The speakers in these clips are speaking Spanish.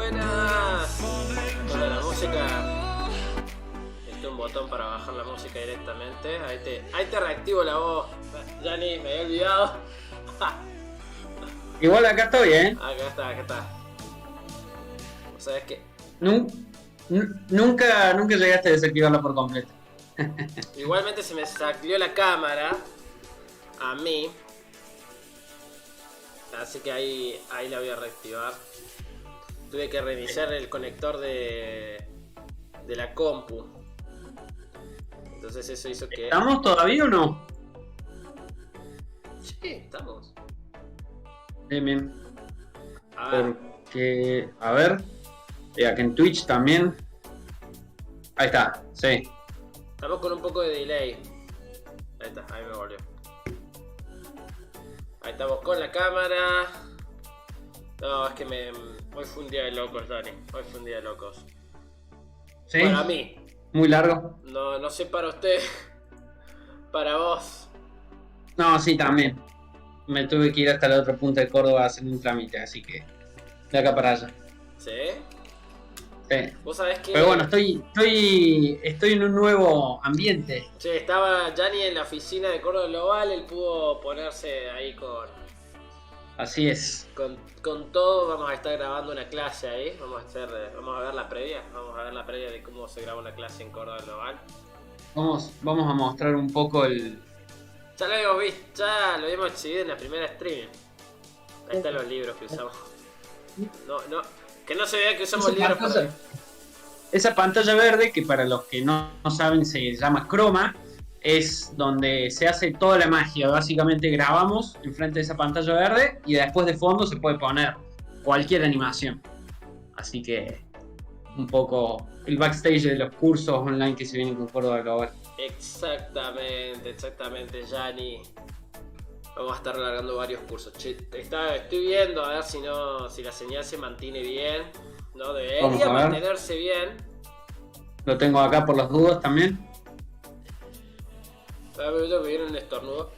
Buenas. Hola, la música. Este es un botón para bajar la música directamente. Ahí te reactivo la voz. Yanni, me había olvidado. Igual acá estoy, ¿eh? Acá está. ¿Sabes qué? Nunca llegaste a desactivarla por completo. Igualmente se me salió la cámara a mí. Así que ahí la voy a reactivar. Tuve que reiniciar el conector de la compu. Entonces eso hizo que... ¿Estamos todavía o no? Sí, estamos. Bien. A ver. Porque, a ver, acá en Twitch también. Ahí está, sí. Estamos con un poco de delay. Ahí está, ahí me volvió. Ahí estamos con la cámara. No, es que hoy fue un día de locos, Dani. Hoy fue un día de locos. ¿Sí? Para mí. Muy largo. No sé para usted. Para vos. No, sí, también. Me tuve que ir hasta la otra punta de Córdoba a hacer un trámite, así que de acá para allá. ¿Sí? Sí. Vos sabés que... Pero bueno, estoy en un nuevo ambiente. Sí, estaba Yanni en la oficina de Córdoba Global. Él pudo ponerse ahí Así es. con todo. Vamos a estar grabando una clase ahí. Vamos a ver la previa. Vamos a ver la previa de cómo se graba una clase en Córdoba Global. Vamos a mostrar un poco el... Ya lo habíamos visto, ya lo habíamos exhibido en la primera streaming. Ahí están los libros que usamos. No, que no se vea que usamos libros para... Esa pantalla verde, que para los que no saben se llama croma, es donde se hace toda la magia. Básicamente grabamos enfrente de esa pantalla verde y después de fondo se puede poner cualquier animación. Así que un poco el backstage de los cursos online que se vienen con Córdoba Global. Exactamente, Yanni. Vamos a estar largando varios cursos. Che, estoy viendo a ver si la señal se mantiene bien. No debería mantenerse bien. Lo tengo acá por las dudas también. A ver, me dieron un estornudo.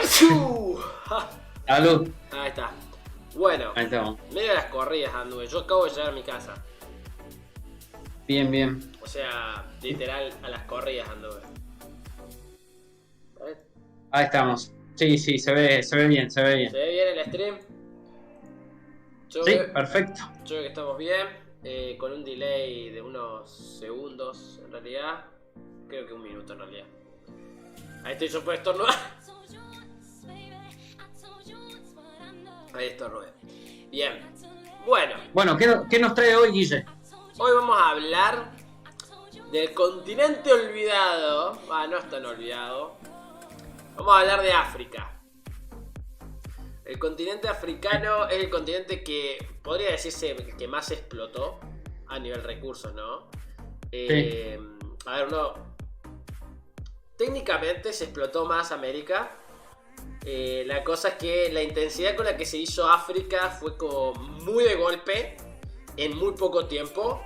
Salud. Ahí está. Bueno, Ahí estamos. medio de las corridas anduve. Yo acabo de llegar a mi casa. Bien. O sea, literal a las corridas anduve. Ahí estamos. Sí, se ve bien. ¿Se ve bien el stream? Perfecto. Yo creo que estamos bien. Con un delay de unos segundos en realidad. Creo que un minuto en realidad. Ahí estoy yo por estornudar. Ahí estornudé. Bien. Bueno, ¿qué nos trae hoy, Guille? Hoy vamos a hablar del continente olvidado. No es tan olvidado. Vamos a hablar de África. El continente africano es el continente que podría decirse que más explotó a nivel recursos, ¿no? Sí. A ver, técnicamente se explotó más América. La cosa es que la intensidad con la que se hizo África fue como muy de golpe en muy poco tiempo.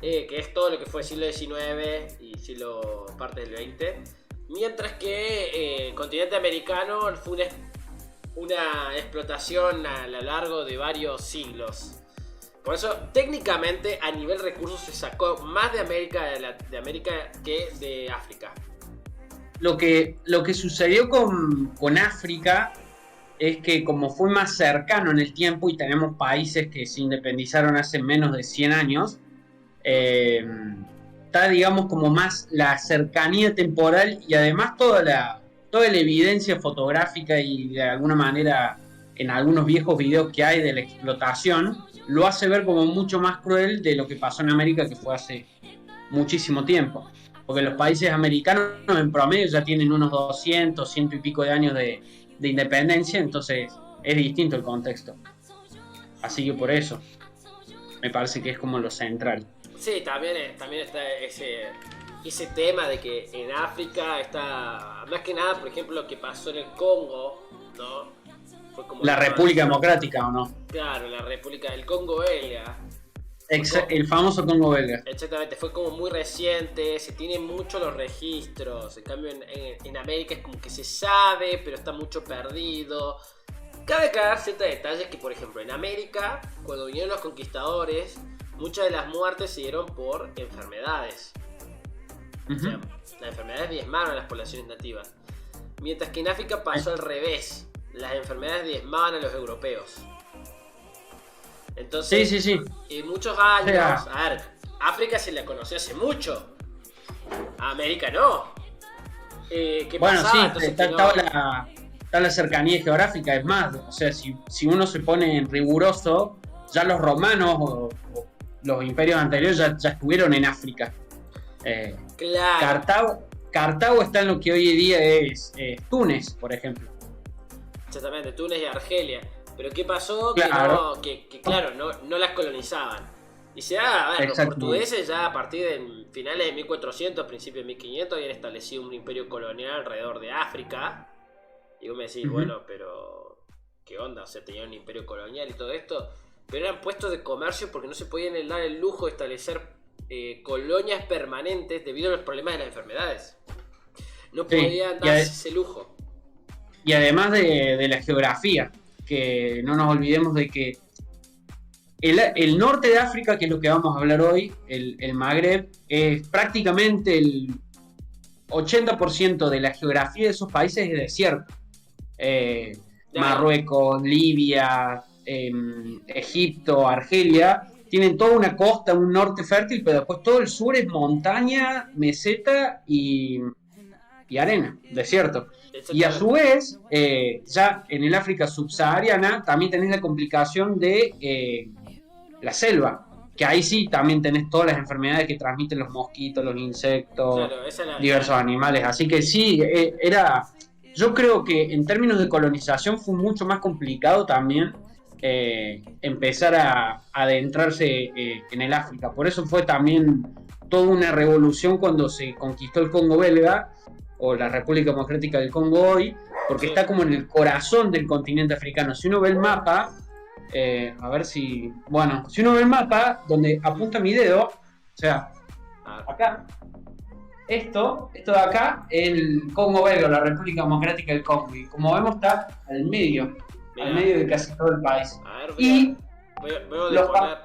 Que es todo lo que fue siglo XIX y parte del XX. Mientras que el continente americano fue una explotación a lo largo de varios siglos. Por eso, técnicamente, a nivel recursos se sacó más de América que de África. Lo que sucedió con África es que como fue más cercano en el tiempo y tenemos países que se independizaron hace menos de 100 años, está, digamos, como más la cercanía temporal y además toda la evidencia fotográfica y de alguna manera en algunos viejos videos que hay de la explotación lo hace ver como mucho más cruel de lo que pasó en América, que fue hace muchísimo tiempo, porque los países americanos en promedio ya tienen unos 200, ciento y pico de años de independencia, entonces es distinto el contexto, así que por eso me parece que es como lo central. Sí, también está ese tema de que en África está, más que nada, por ejemplo, lo que pasó en el Congo, ¿no? Fue como la República Democrática, ¿o no? Claro, la República del Congo belga. El famoso Congo belga. Exactamente, fue como muy reciente, se tienen mucho los registros. En cambio, en América es como que se sabe, pero está mucho perdido. Cabe aclarar ciertos detalles que, por ejemplo, en América, cuando vinieron los conquistadores, muchas de las muertes se dieron por enfermedades. O sea, las enfermedades diezmaron a las poblaciones nativas. Mientras que en África pasó al revés. Las enfermedades diezmaban a los europeos. Entonces, sí. en muchos años, O sea, a ver, África se la conoció hace mucho. A América no. ¿Qué bueno, pasaba? sí, Entonces, está la cercanía geográfica. Es más, o sea, si uno se pone en riguroso, ya los romanos o los imperios anteriores ya estuvieron en África. claro. Cartago está en lo que hoy en día es Túnez, por ejemplo. Exactamente, Túnez y Argelia. Pero ¿qué pasó? Claro. Que claro, no las colonizaban. Y se da, a ver, los Exacto. portugueses ya a partir de finales de 1400, principios de 1500, habían establecido un imperio colonial alrededor de África. Y vos me decís, bueno, pero ¿qué onda? O sea, tenían un imperio colonial y todo esto. Pero eran puestos de comercio porque no se podían dar el lujo de establecer colonias permanentes debido a los problemas de las enfermedades. No podían darse ese lujo. Y además de la geografía, que no nos olvidemos de que el norte de África, que es lo que vamos a hablar hoy, el Magreb, es prácticamente el 80% de la geografía de esos países es desierto. Marruecos, Libia, Egipto, Argelia, tienen toda una costa, un norte fértil, pero después todo el sur es montaña, meseta y arena, desierto. Y a su vez, ya en el África subsahariana también tenés la complicación de la selva, que ahí sí también tenés todas las enfermedades que transmiten los mosquitos, los insectos, claro, diversos animales. Así que sí, yo creo que en términos de colonización fue mucho más complicado también empezar a adentrarse en el África. Por eso fue también toda una revolución cuando se conquistó el Congo belga, o la República Democrática del Congo hoy, porque está como en el corazón del continente africano. Si uno ve el mapa, a ver si... Bueno, si uno ve el mapa, donde apunta mi dedo, o sea, acá, esto de acá, el Congo belga, la República Democrática del Congo, y como vemos está al medio de casi todo el país. A ver, voy a poner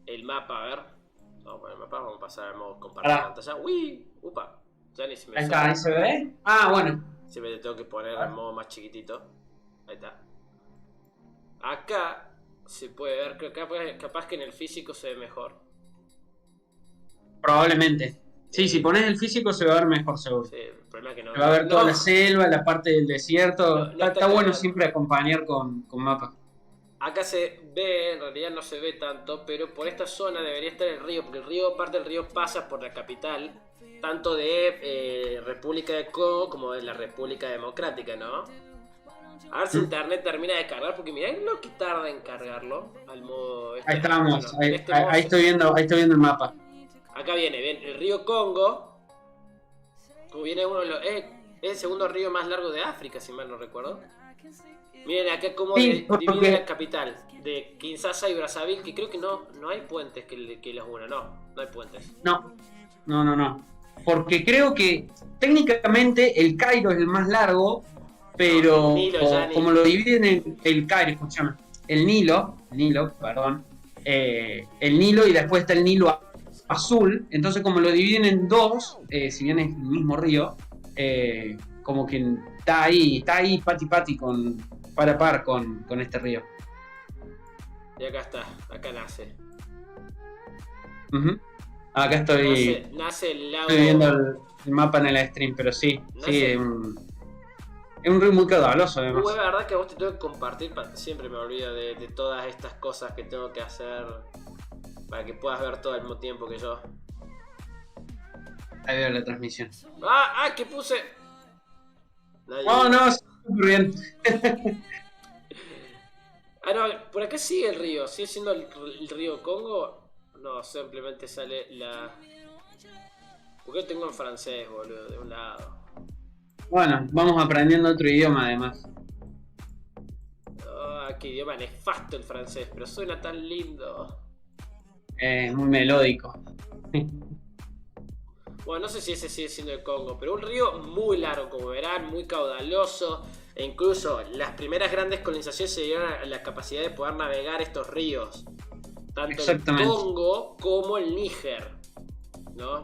el mapa, a ver. Vamos a poner el mapa, vamos a pasar al modo compartir pantalla. ¡Uy! ¡Upa! Ya ni se me sale. Ahí se ve. Ah, bueno. Siempre tengo que poner el modo más chiquitito. Ahí está. Acá se puede ver, creo que capaz que en el físico se ve mejor. Probablemente. Sí, si pones el físico se va a ver mejor, seguro. Sí, el problema es que no. Se va a ver toda la selva, la parte del desierto. Está bueno siempre acompañar con mapas. Acá se ve, en realidad no se ve tanto, pero por esta zona debería estar el río, porque parte del río pasa por la capital, tanto de República de Congo como de la República Democrática, ¿no? A ver si internet termina de cargar, porque mirá lo que tarda en cargarlo al modo... Ahí estamos, bueno, ahí estoy viendo el mapa. Acá viene el río Congo, como viene uno de los... es el segundo río más largo de África, si mal no recuerdo. Miren acá cómo divide la capital de Kinshasa y Brazzaville, que creo que no hay puentes que los unan, no hay puentes. No. Porque creo que técnicamente el Cairo es el más largo, pero como lo dividen en el Cairo, escúchame, el Nilo, perdón, el Nilo y después está el Nilo azul, entonces como lo dividen en dos, si bien es el mismo río, como que está ahí pati par a par con este río. Y acá está, acá nace. Acá estoy. Nace el lago. Estoy viendo el mapa en el stream, pero sí, es un río muy caudaloso además. La verdad que a vos te tengo que compartir, siempre me olvido de todas estas cosas que tengo que hacer para que puedas ver todo al mismo tiempo que yo. Ahí veo la transmisión. ¿Qué puse? No, súper bien. No, por acá sigue el río, sigue siendo el río Congo. No, simplemente sale la... Porque yo tengo en francés, boludo, de un lado. Bueno, vamos aprendiendo otro idioma además. Qué idioma nefasto el francés, pero suena tan lindo. Muy melódico. Bueno, no sé si ese sigue siendo el Congo, pero un río muy largo, como verán, muy caudaloso. E incluso las primeras grandes colonizaciones se dieron a la capacidad de poder navegar estos ríos. Tanto el Congo como el Níger, ¿no?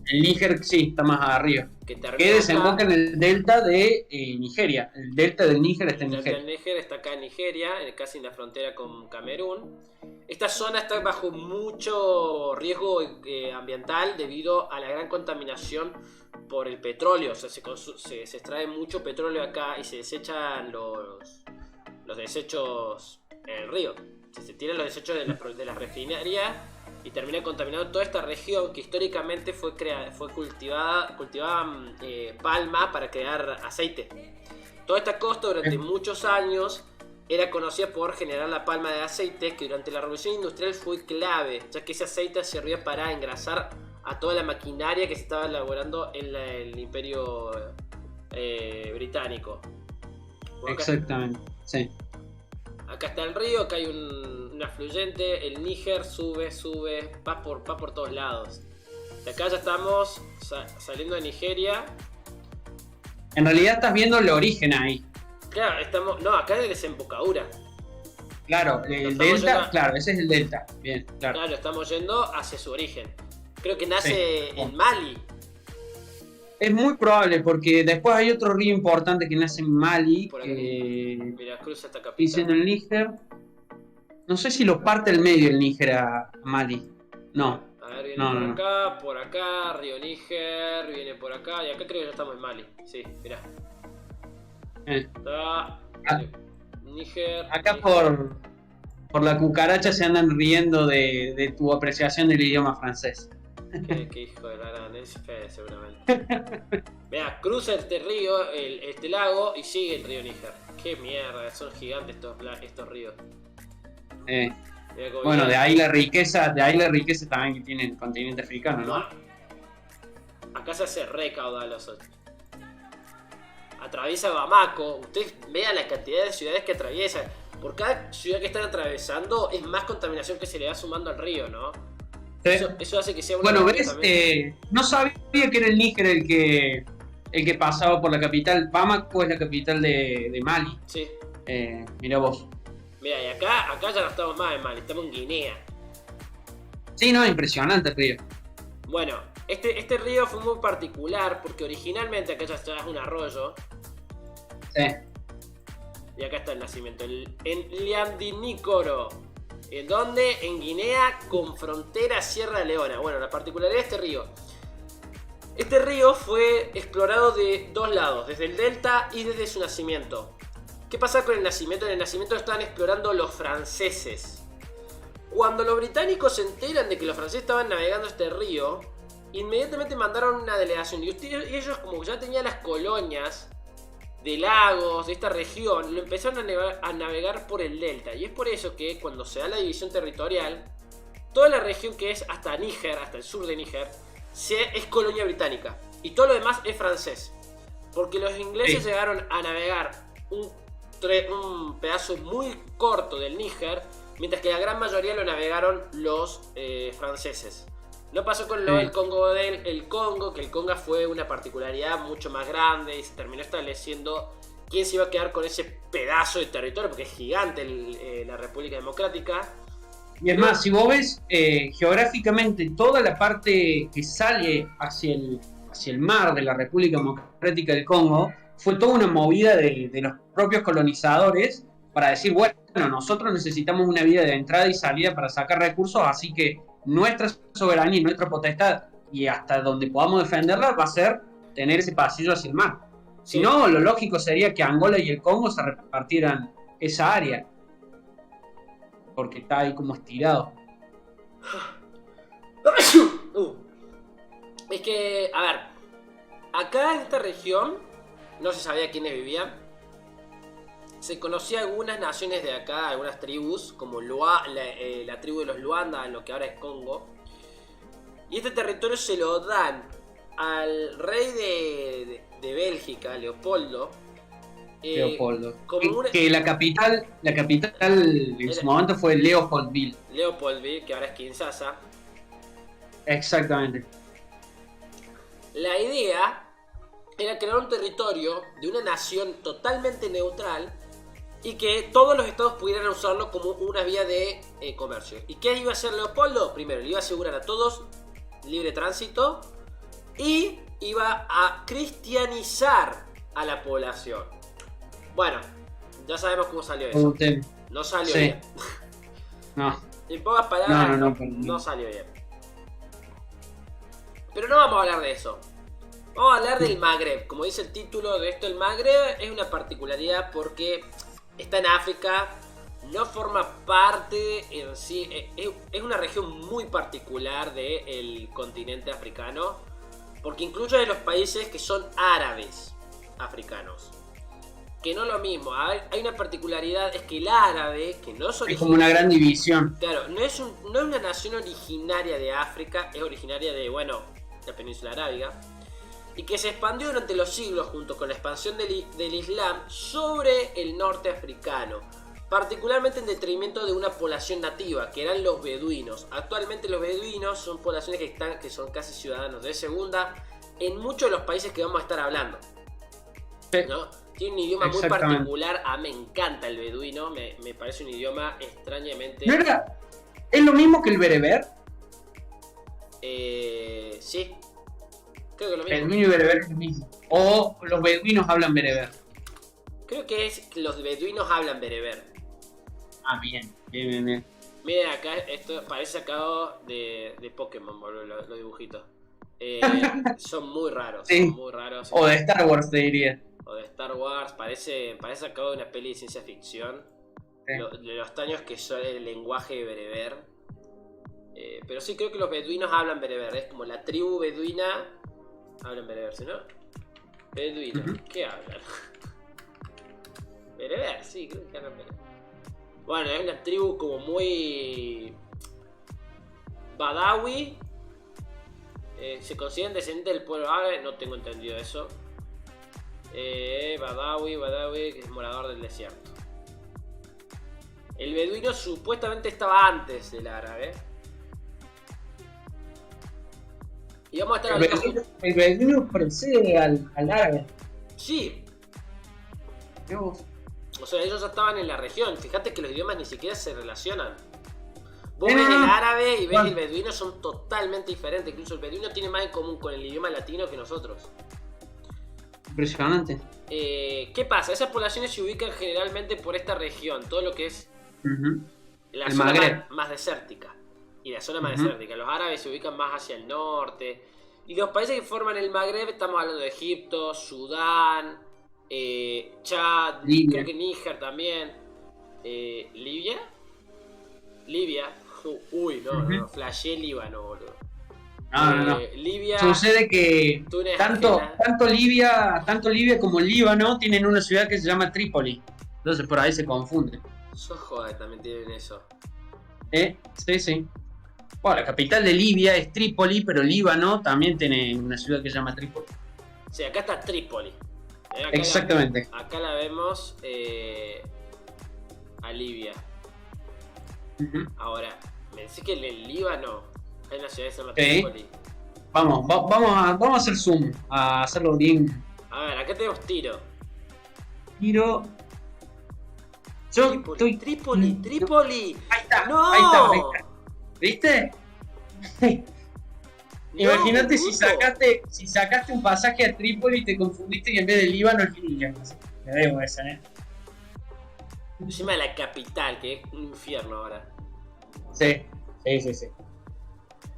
El Níger sí, está más arriba. Que desemboca en el delta de Nigeria. El delta del Níger está en Nigeria. El delta del Níger está acá en Nigeria, casi en la frontera con Camerún. Esta zona está bajo mucho riesgo ambiental debido a la gran contaminación por el petróleo. O sea, se extrae mucho petróleo acá y se desechan los desechos en el río. Se tiran los desechos de las refinerías y termina contaminando toda esta región que históricamente fue cultivada palma para crear aceite. Toda esta costa durante muchos años era conocida por generar la palma de aceite, que durante la revolución industrial fue clave, ya que ese aceite servía para engrasar a toda la maquinaria que se estaba elaborando en el imperio británico. Exactamente, sí. Acá está el río, acá hay un afluente, el Níger sube, va por todos lados. De acá ya estamos saliendo de Nigeria. En realidad estás viendo el origen ahí. Claro, acá es desembocadura. Claro, el delta, claro, ese es el delta. Bien, claro. Claro, estamos yendo hacia su origen. Creo que nace en Mali. Es muy probable, porque después hay otro río importante que nace en Mali. Mira, cruza esta capital. Dice en el Níger. No sé si lo parte el medio el Níger a Mali. No. A ver, viene por acá, río Níger, viene por acá, y acá creo que ya estamos en Mali. Sí, mirá. Níger. Acá por la cucaracha se andan riendo de tu apreciación del idioma francés. Qué hijo de la gran, es fe, seguramente. Vea, cruza este río, este lago, y sigue el río Níger. Qué mierda, son gigantes estos ríos. Bueno, de ahí la riqueza también que tiene el continente africano, ¿no? Acá se hace re caudaloso. Atraviesa Bamako. Ustedes vean la cantidad de ciudades que atraviesa. Por cada ciudad que están atravesando es más contaminación que se le va sumando al río, ¿no? Eso hace que sea una... Bueno, ves, no sabía que era el Níger el que pasaba por la capital. Bamako es la capital de Mali. Sí. Mirá vos. Mira, y acá ya no estamos más en Mali, estamos en Guinea. Sí, no, impresionante el río. Bueno, este río fue muy particular porque originalmente acá ya es un arroyo. Sí. Y acá está el nacimiento, en Liandinícoro. ¿En dónde? En Guinea con frontera Sierra Leona. Bueno, la particularidad de este río. Este río fue explorado de dos lados, desde el delta y desde su nacimiento. ¿Qué pasa con el nacimiento? En el nacimiento lo estaban explorando los franceses. Cuando los británicos se enteran de que los franceses estaban navegando este río, inmediatamente mandaron una delegación. Y ellos, como ya tenían las colonias de lagos, de esta región, lo empezaron a navegar por el delta. Y es por eso que cuando se da la división territorial, toda la región que es hasta Níger, hasta el sur de Níger, es colonia británica. Y todo lo demás es francés. Porque los ingleses llegaron a navegar un pedazo muy corto del Níger, mientras que la gran mayoría lo navegaron los franceses. No pasó con el Congo el Congo, que el Congo fue una particularidad mucho más grande y se terminó estableciendo quién se iba a quedar con ese pedazo de territorio, porque es gigante la República Democrática. Y es más, si vos ves geográficamente toda la parte que sale hacia el mar de la República Democrática del Congo, fue toda una movida de los propios colonizadores para decir, bueno, nosotros necesitamos una vía de entrada y salida para sacar recursos, así que nuestra soberanía y nuestra potestad, y hasta donde podamos defenderla, va a ser tener ese pasillo hacia el mar. Si no, lo lógico sería que Angola y el Congo se repartieran esa área, porque está ahí como estirado. Es que, a ver, acá en esta región no se sabía quiénes vivían. Se conocía algunas naciones de acá, algunas tribus, como la tribu de los Luanda, en lo que ahora es Congo. Y este territorio se lo dan al rey de Bélgica, Leopoldo. Que la capital en su momento fue Leopoldville. Leopoldville, que ahora es Kinshasa. Exactamente. La idea era crear un territorio de una nación totalmente neutral y que todos los estados pudieran usarlo como una vía de comercio. ¿Y qué iba a hacer Leopoldo? Primero, le iba a asegurar a todos libre tránsito y iba a cristianizar a la población. Bueno, ya sabemos cómo salió eso. No salió bien. No. En pocas palabras, no salió bien. Pero no vamos a hablar de eso. Vamos a hablar del Magreb. Como dice el título de esto, el Magreb es una particularidad porque está en África, no forma parte en sí, es una región muy particular del continente africano, porque incluye los países que son árabes africanos. Que no es lo mismo, hay una particularidad, es que el árabe, que no es originario, es como una gran división. Claro, no es una nación originaria de África, es originaria de, la península arábiga, y que se expandió durante los siglos junto con la expansión del Islam sobre el norte africano, particularmente en detrimento de una población nativa, que eran los beduinos. Actualmente los beduinos son poblaciones que son casi ciudadanos de segunda en muchos de los países que vamos a estar hablando, ¿no? Tiene un idioma muy particular, me encanta el beduino, me parece un idioma extrañamente... ¿No era? ¿Es lo mismo que el bereber? Sí, creo que es lo mismo. El beduino y bereber es lo mismo. O los beduinos hablan bereber. Creo que los beduinos hablan bereber. Ah, bien. Miren acá, esto parece sacado de Pokémon, boludo, los dibujitos. Son muy raros, sí. Son muy raros. O de Star Wars, te diría. O de Star Wars, parece sacado de una peli de ciencia ficción. Sí. De los taños que son el lenguaje de bereber. Pero sí, creo que los beduinos hablan bereber. Es como la tribu beduina. Hablan bereber, ¿sí, no? Beduinos, ¿qué hablan? Bereber, sí, creo que hablan bereber. Bueno, es una tribu como muy... Badawi. Se consideran descendientes del pueblo árabe, no tengo entendido eso. Badawi, que es morador del desierto. El beduino supuestamente estaba antes del árabe. Y vamos a estar hablando... El beduino precede al árabe. Sí. O sea, ellos ya estaban en la región. Fíjate que los idiomas ni siquiera se relacionan. Vos ves el árabe y ves el beduino, son totalmente diferentes. Incluso el beduino tiene más en común con el idioma latino que nosotros. Impresionante. ¿Qué pasa? Esas poblaciones se ubican generalmente por esta región, todo lo que es la el zona más desértica. Y la zona más desértica. Los árabes se ubican más hacia el norte. Y los países que forman el Magreb, estamos hablando de Egipto, Sudán, Chad, Libia. Creo que Níger también. ¿Libia? Uy, no, flashé Líbano, boludo. No. Libia. Sucede que Túnez, tanto Libia como Líbano tienen una ciudad que se llama Trípoli. Entonces por ahí se confunden. Eso joder, también tienen eso. Sí. Bueno, la capital de Libia es Trípoli, pero Líbano también tiene una ciudad que se llama Trípoli. Sí, acá está Trípoli. Exactamente. Acá la vemos a Libia. Ahora, me decís que en el Líbano hay una ciudad que se llama Trípoli. Vamos a hacer zoom, a hacerlo bien. A ver, acá tenemos Tiro. Trípoli. Ahí está, ¡No! ahí está. ¿Viste? Imagínate si sacaste un pasaje a Trípoli y te confundiste y en vez de Líbano es Libia. Me debo esa, Encima de la capital, que es un infierno ahora. Sí.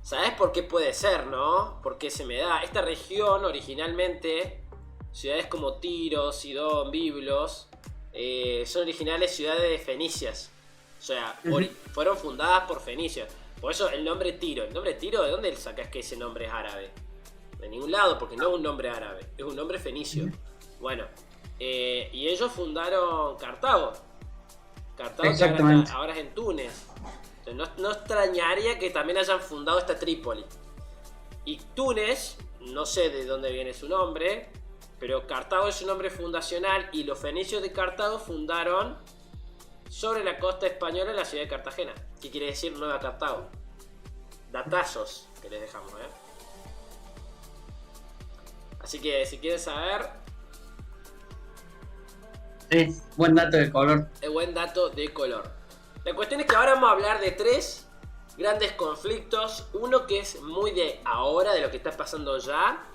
¿Sabes por qué puede ser, no? Porque se me da. Esta región originalmente, ciudades como Tiro, Sidón, Biblos, son originales ciudades fenicias. O sea, fueron fundadas por fenicios. Por eso el nombre Tiro. ¿El nombre Tiro de dónde sacas que ese nombre es árabe? De ningún lado, porque no es un nombre árabe, es un nombre fenicio. Bueno, y ellos fundaron Cartago. Cartago que ahora es en Túnez. Entonces, no extrañaría que también hayan fundado esta Trípoli. Y Túnez, no sé de dónde viene su nombre, pero Cartago es su nombre fundacional y los fenicios de Cartago fundaron sobre la costa española la ciudad de Cartagena. ¿Qué quiere decir Nueva Cartago? Datazos que les dejamos, Así que si quieres saber, Sí, buen dato de color. es buen dato de color. La cuestión es que ahora vamos a hablar de 3 grandes conflictos. Uno que es muy de ahora, de lo que está pasando ya,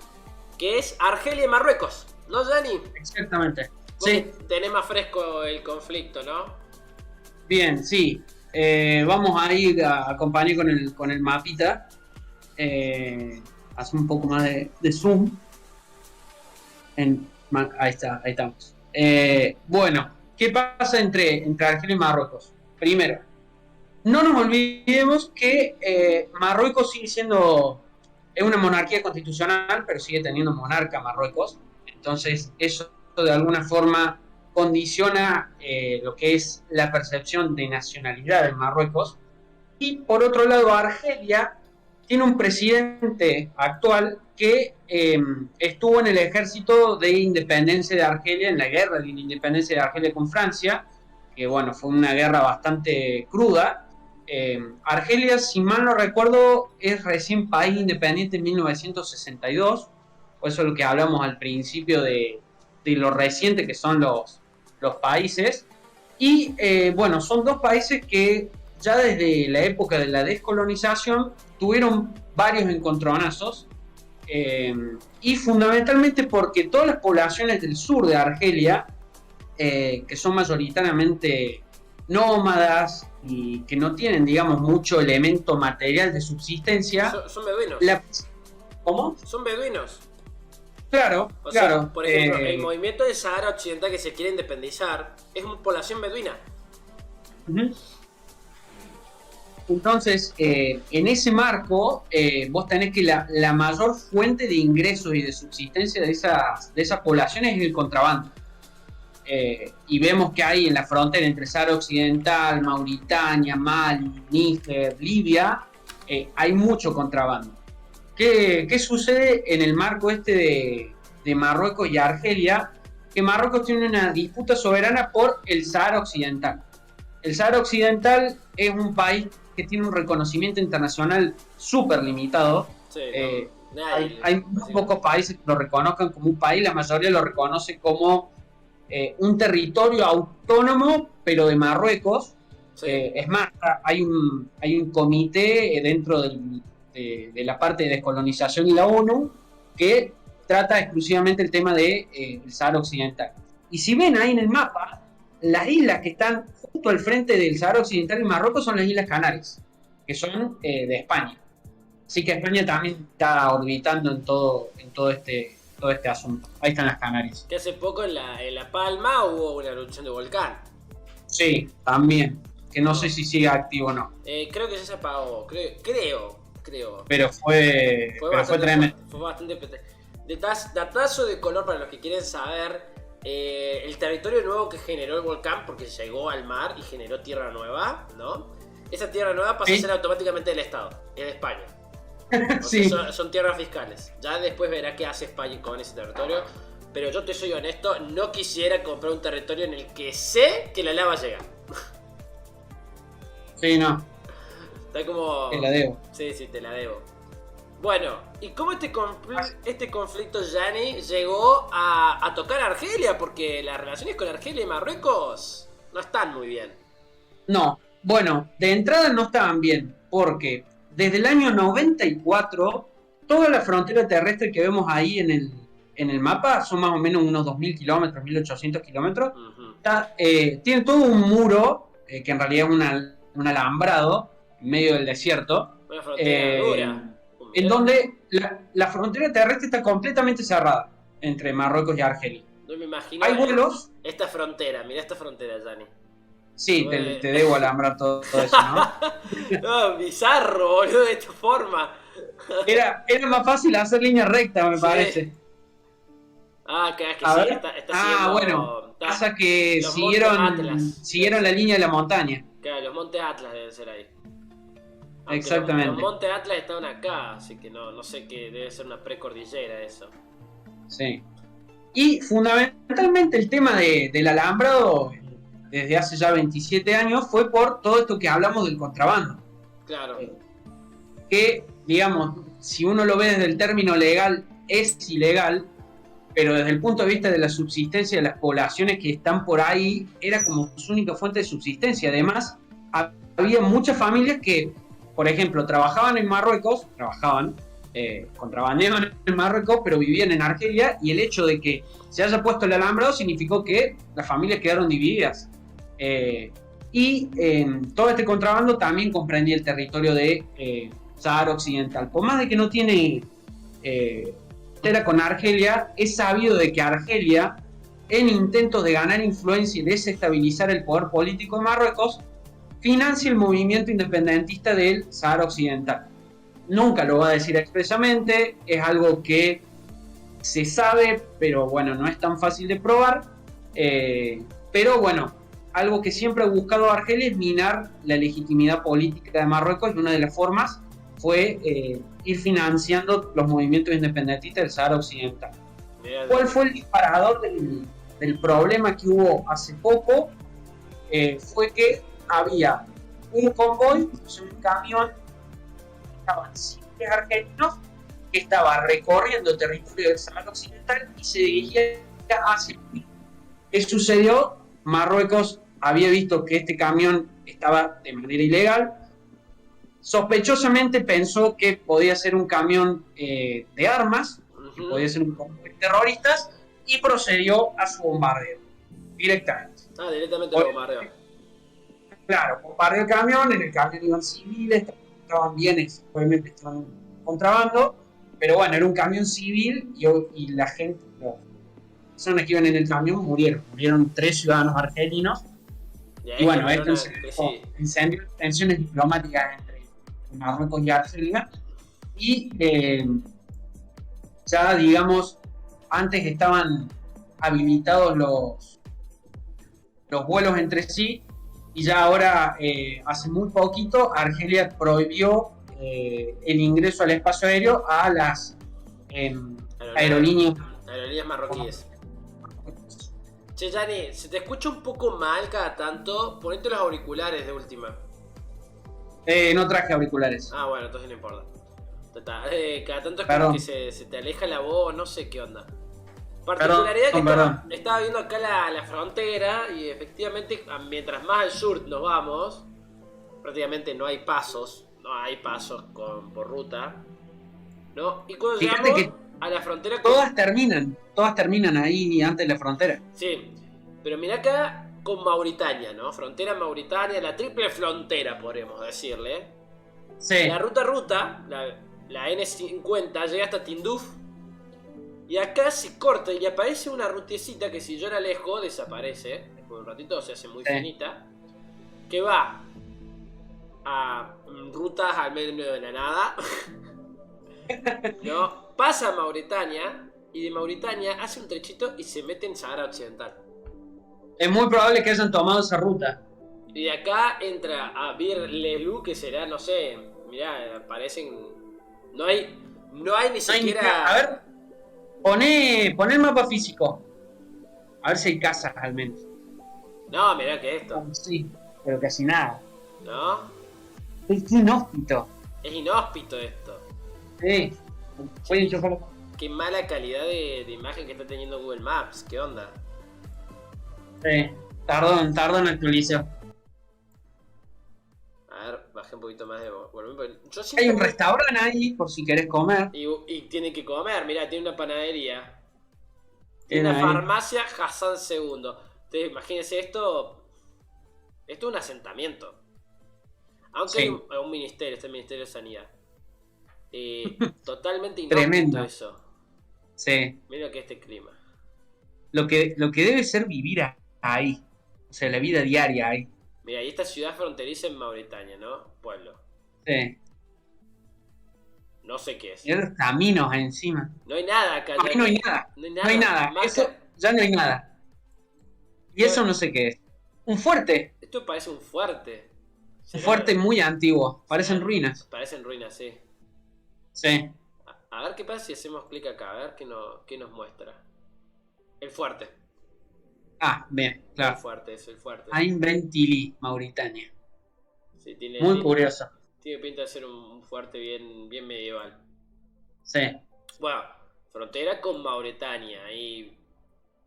que es Argelia y Marruecos. ¿No, Gianni? Exactamente. Vos Sí, tenés más fresco el conflicto, ¿no? bien, sí. Vamos a ir a acompañar con el mapita. Hace un poco más de zoom. Ahí está, ahí estamos. Bueno, ¿qué pasa entre Argelia y Marruecos? Primero, no nos olvidemos que Marruecos sigue siendo es una monarquía constitucional, pero sigue teniendo monarca Marruecos. Entonces, eso de alguna forma condiciona lo que es la percepción de nacionalidad en Marruecos. Y por otro lado, Argelia tiene un presidente actual que estuvo en el ejército de independencia de Argelia, en la guerra de independencia de Argelia con Francia, que bueno, fue una guerra bastante cruda. Argelia, si mal no recuerdo, es recién país independiente en 1962, por eso es lo que hablamos al principio de lo reciente que son los países. Y bueno, son dos países que ya desde la época de la descolonización tuvieron varios encontronazos, y fundamentalmente porque todas las poblaciones del sur de Argelia, que son mayoritariamente nómadas y que no tienen, digamos, mucho elemento material de subsistencia. Son beduinos. ¿Cómo? Son beduinos. Claro, O claro. sea, por ejemplo, el movimiento del Sahara Occidental que se quiere independizar es una población beduina. Uh-huh. Entonces, en ese marco, vos tenés que la mayor fuente de ingresos y de subsistencia de esas poblaciones es el contrabando. Y vemos que hay en la frontera entre Sahara Occidental, Mauritania, Mali, Níger, Libia, hay mucho contrabando. ¿Qué sucede en el marco este de Marruecos y Argelia? Que Marruecos tiene una disputa soberana por el Sahara Occidental. El Sahara Occidental es un país que tiene un reconocimiento internacional súper limitado. Sí, hay muy pocos países que lo reconozcan como un país, la mayoría lo reconoce como un territorio autónomo, pero de Marruecos. Sí. Es más, hay un comité dentro de la parte de descolonización y la ONU que trata exclusivamente el tema del Sahara Occidental. Y si ven ahí en el mapa, las islas que están justo al frente del Sahara Occidental y Marruecos son las Islas Canarias, que son de España. Así que España también está orbitando en todo este asunto. Ahí están las Canarias. Que hace poco en La Palma hubo una erupción de volcán. Sí, también. Que no sé si sigue activo o no. Creo que ya se apagó. Creo. Pero fue tremendo. Fue bastante. Datazo de color para los que quieren saber. El territorio nuevo que generó el volcán, porque llegó al mar y generó tierra nueva, ¿no? Esa tierra nueva pasó a ser automáticamente del Estado, es de España. Sí. Son tierras fiscales. Ya después verá qué hace España con ese territorio. Pero yo te soy honesto, no quisiera comprar un territorio en el que sé que la lava llega. Sí, no. Está como... Te la debo. Sí, te la debo. Bueno, ¿y cómo este conflicto, Gianni, llegó a tocar a Argelia? Porque las relaciones con Argelia y Marruecos no están muy bien. No, bueno, de entrada no estaban bien, porque desde el año 94, toda la frontera terrestre que vemos ahí en el mapa, son más o menos unos 2.000 kilómetros, 1.800 kilómetros, tiene todo un muro, que en realidad es un alambrado, en medio del desierto, una frontera dura. En donde la frontera terrestre está completamente cerrada entre Marruecos y Argelia. No me imagino. Hay vuelos. Esta frontera, mirá esta frontera, Gianni. Sí, te debo alambrar todo eso, ¿no? No, bizarro, boludo, de esta forma. Era más fácil hacer línea recta, me parece. Que sí, está siguiendo, bueno, pasa que siguieron la línea de la montaña. Claro, los Montes Atlas deben ser ahí. Aunque exactamente. Los Montes Atlas estaban acá, así que no sé qué, debe ser una precordillera eso. Sí. Y fundamentalmente el tema del alambrado, desde hace ya 27 años, fue por todo esto que hablamos del contrabando. Claro. Que, digamos, si uno lo ve desde el término legal, es ilegal, pero desde el punto de vista de la subsistencia de las poblaciones que están por ahí, era como su única fuente de subsistencia. Además, había muchas familias que, por ejemplo, trabajaban en Marruecos, contrabandeaban en Marruecos, pero vivían en Argelia, y el hecho de que se haya puesto el alambrado significó que las familias quedaron divididas. Todo este contrabando también comprendía el territorio de Sahara Occidental. Por más de que no tiene frontera con Argelia, es sabido de que Argelia, en intentos de ganar influencia y desestabilizar el poder político de Marruecos, financia el movimiento independentista del Sahara Occidental. Nunca lo va a decir expresamente, es algo que se sabe, pero bueno, no es tan fácil de probar. Pero bueno, algo que siempre ha buscado Argelia es minar la legitimidad política de Marruecos, y una de las formas fue ir financiando los movimientos independentistas del Sahara Occidental. ¿Cuál fue el disparador del problema que hubo hace poco? Fue que había un convoy, un camión, estaban civiles argentinos, que estaba recorriendo el territorio del Sahara Occidental y se dirigía hacia el. ¿Qué sucedió? Marruecos había visto que este camión estaba de manera ilegal. Sospechosamente pensó que podía ser un camión de armas, que podía ser un convoy de terroristas, y procedió a su bombardeo directamente. Directamente lo bombardeó. Claro, bombardeó el camión, en el camión iban civiles, estaban bienes, obviamente estaban contrabando, pero bueno, era un camión civil y la gente, las personas que iban en el camión murieron 3 ciudadanos argelinos. Y bueno, esto encendió tensiones diplomáticas entre Marruecos y Argelia, y ya digamos, antes estaban habilitados los vuelos entre sí, y ya ahora, hace muy poquito, Argelia prohibió el ingreso al espacio aéreo a las aerolíneas marroquíes. Che, Gianni, se te escucha un poco mal cada tanto. Ponete los auriculares de última. No traje auriculares. Bueno, entonces no importa. Cada tanto es como que se te aleja la voz, no sé qué onda. Particularidad que estaba viendo acá la frontera, y efectivamente, mientras más al sur nos vamos, prácticamente no hay pasos por ruta, ¿no? Y cuando llegamos a la frontera... Todas terminan ahí antes de la frontera. Sí, pero mirá acá con Mauritania, ¿no? Frontera Mauritania, la triple frontera, podríamos decirle. Sí. La ruta, la N50, llega hasta Tinduf. Y acá se corta y aparece una rutecita que, si yo la alejo, desaparece. Después de un ratito se hace muy finita. Que va a rutas al medio de la nada. ¿No? Pasa a Mauritania, y de Mauritania hace un trechito y se mete en Sahara Occidental. Es muy probable que hayan tomado esa ruta. Y de acá entra a Bir Lelou, que será, no sé, mirá, parecen... No hay ni siquiera... A ver, poné el mapa físico. A ver si hay casas al menos. No, mirá que esto. Sí, pero casi nada. ¿No? Es inhóspito. Es inhóspito esto. Sí. Qué mala calidad de imagen que está teniendo Google Maps. ¿Qué onda? Sí. Tardó en actualizar. A ver, bajé un poquito más de volumen. Hay un restaurante ahí por si querés comer. Y tiene que comer. Mirá, tiene una panadería. Tiene una farmacia Hassan II. Entonces, imagínense esto. Esto es un asentamiento. Aunque sí, hay un ministerio, el Ministerio de Sanidad. Totalmente inhóspito eso. Sí. Mira que este clima. Lo que debe ser vivir ahí. O sea, la vida diaria ahí. Mira, y esta ciudad fronteriza en Mauritania, ¿no? Pueblo. Sí. No sé qué es. Y los caminos encima. No hay nada acá. No hay nada. No hay nada. Eso, ya no hay nada. Y eso no sé qué es. Un fuerte. Esto parece un fuerte. Un fuerte muy antiguo. Parecen ruinas. Parecen ruinas, sí. Sí. A ver qué pasa si hacemos clic acá. A ver qué nos muestra. El fuerte. Bien, claro. El fuerte. Ain Ben Tili, Mauritania. Sí, muy curioso. Tiene pinta de ser un fuerte bien medieval. Sí. Bueno, Frontera con Mauritania y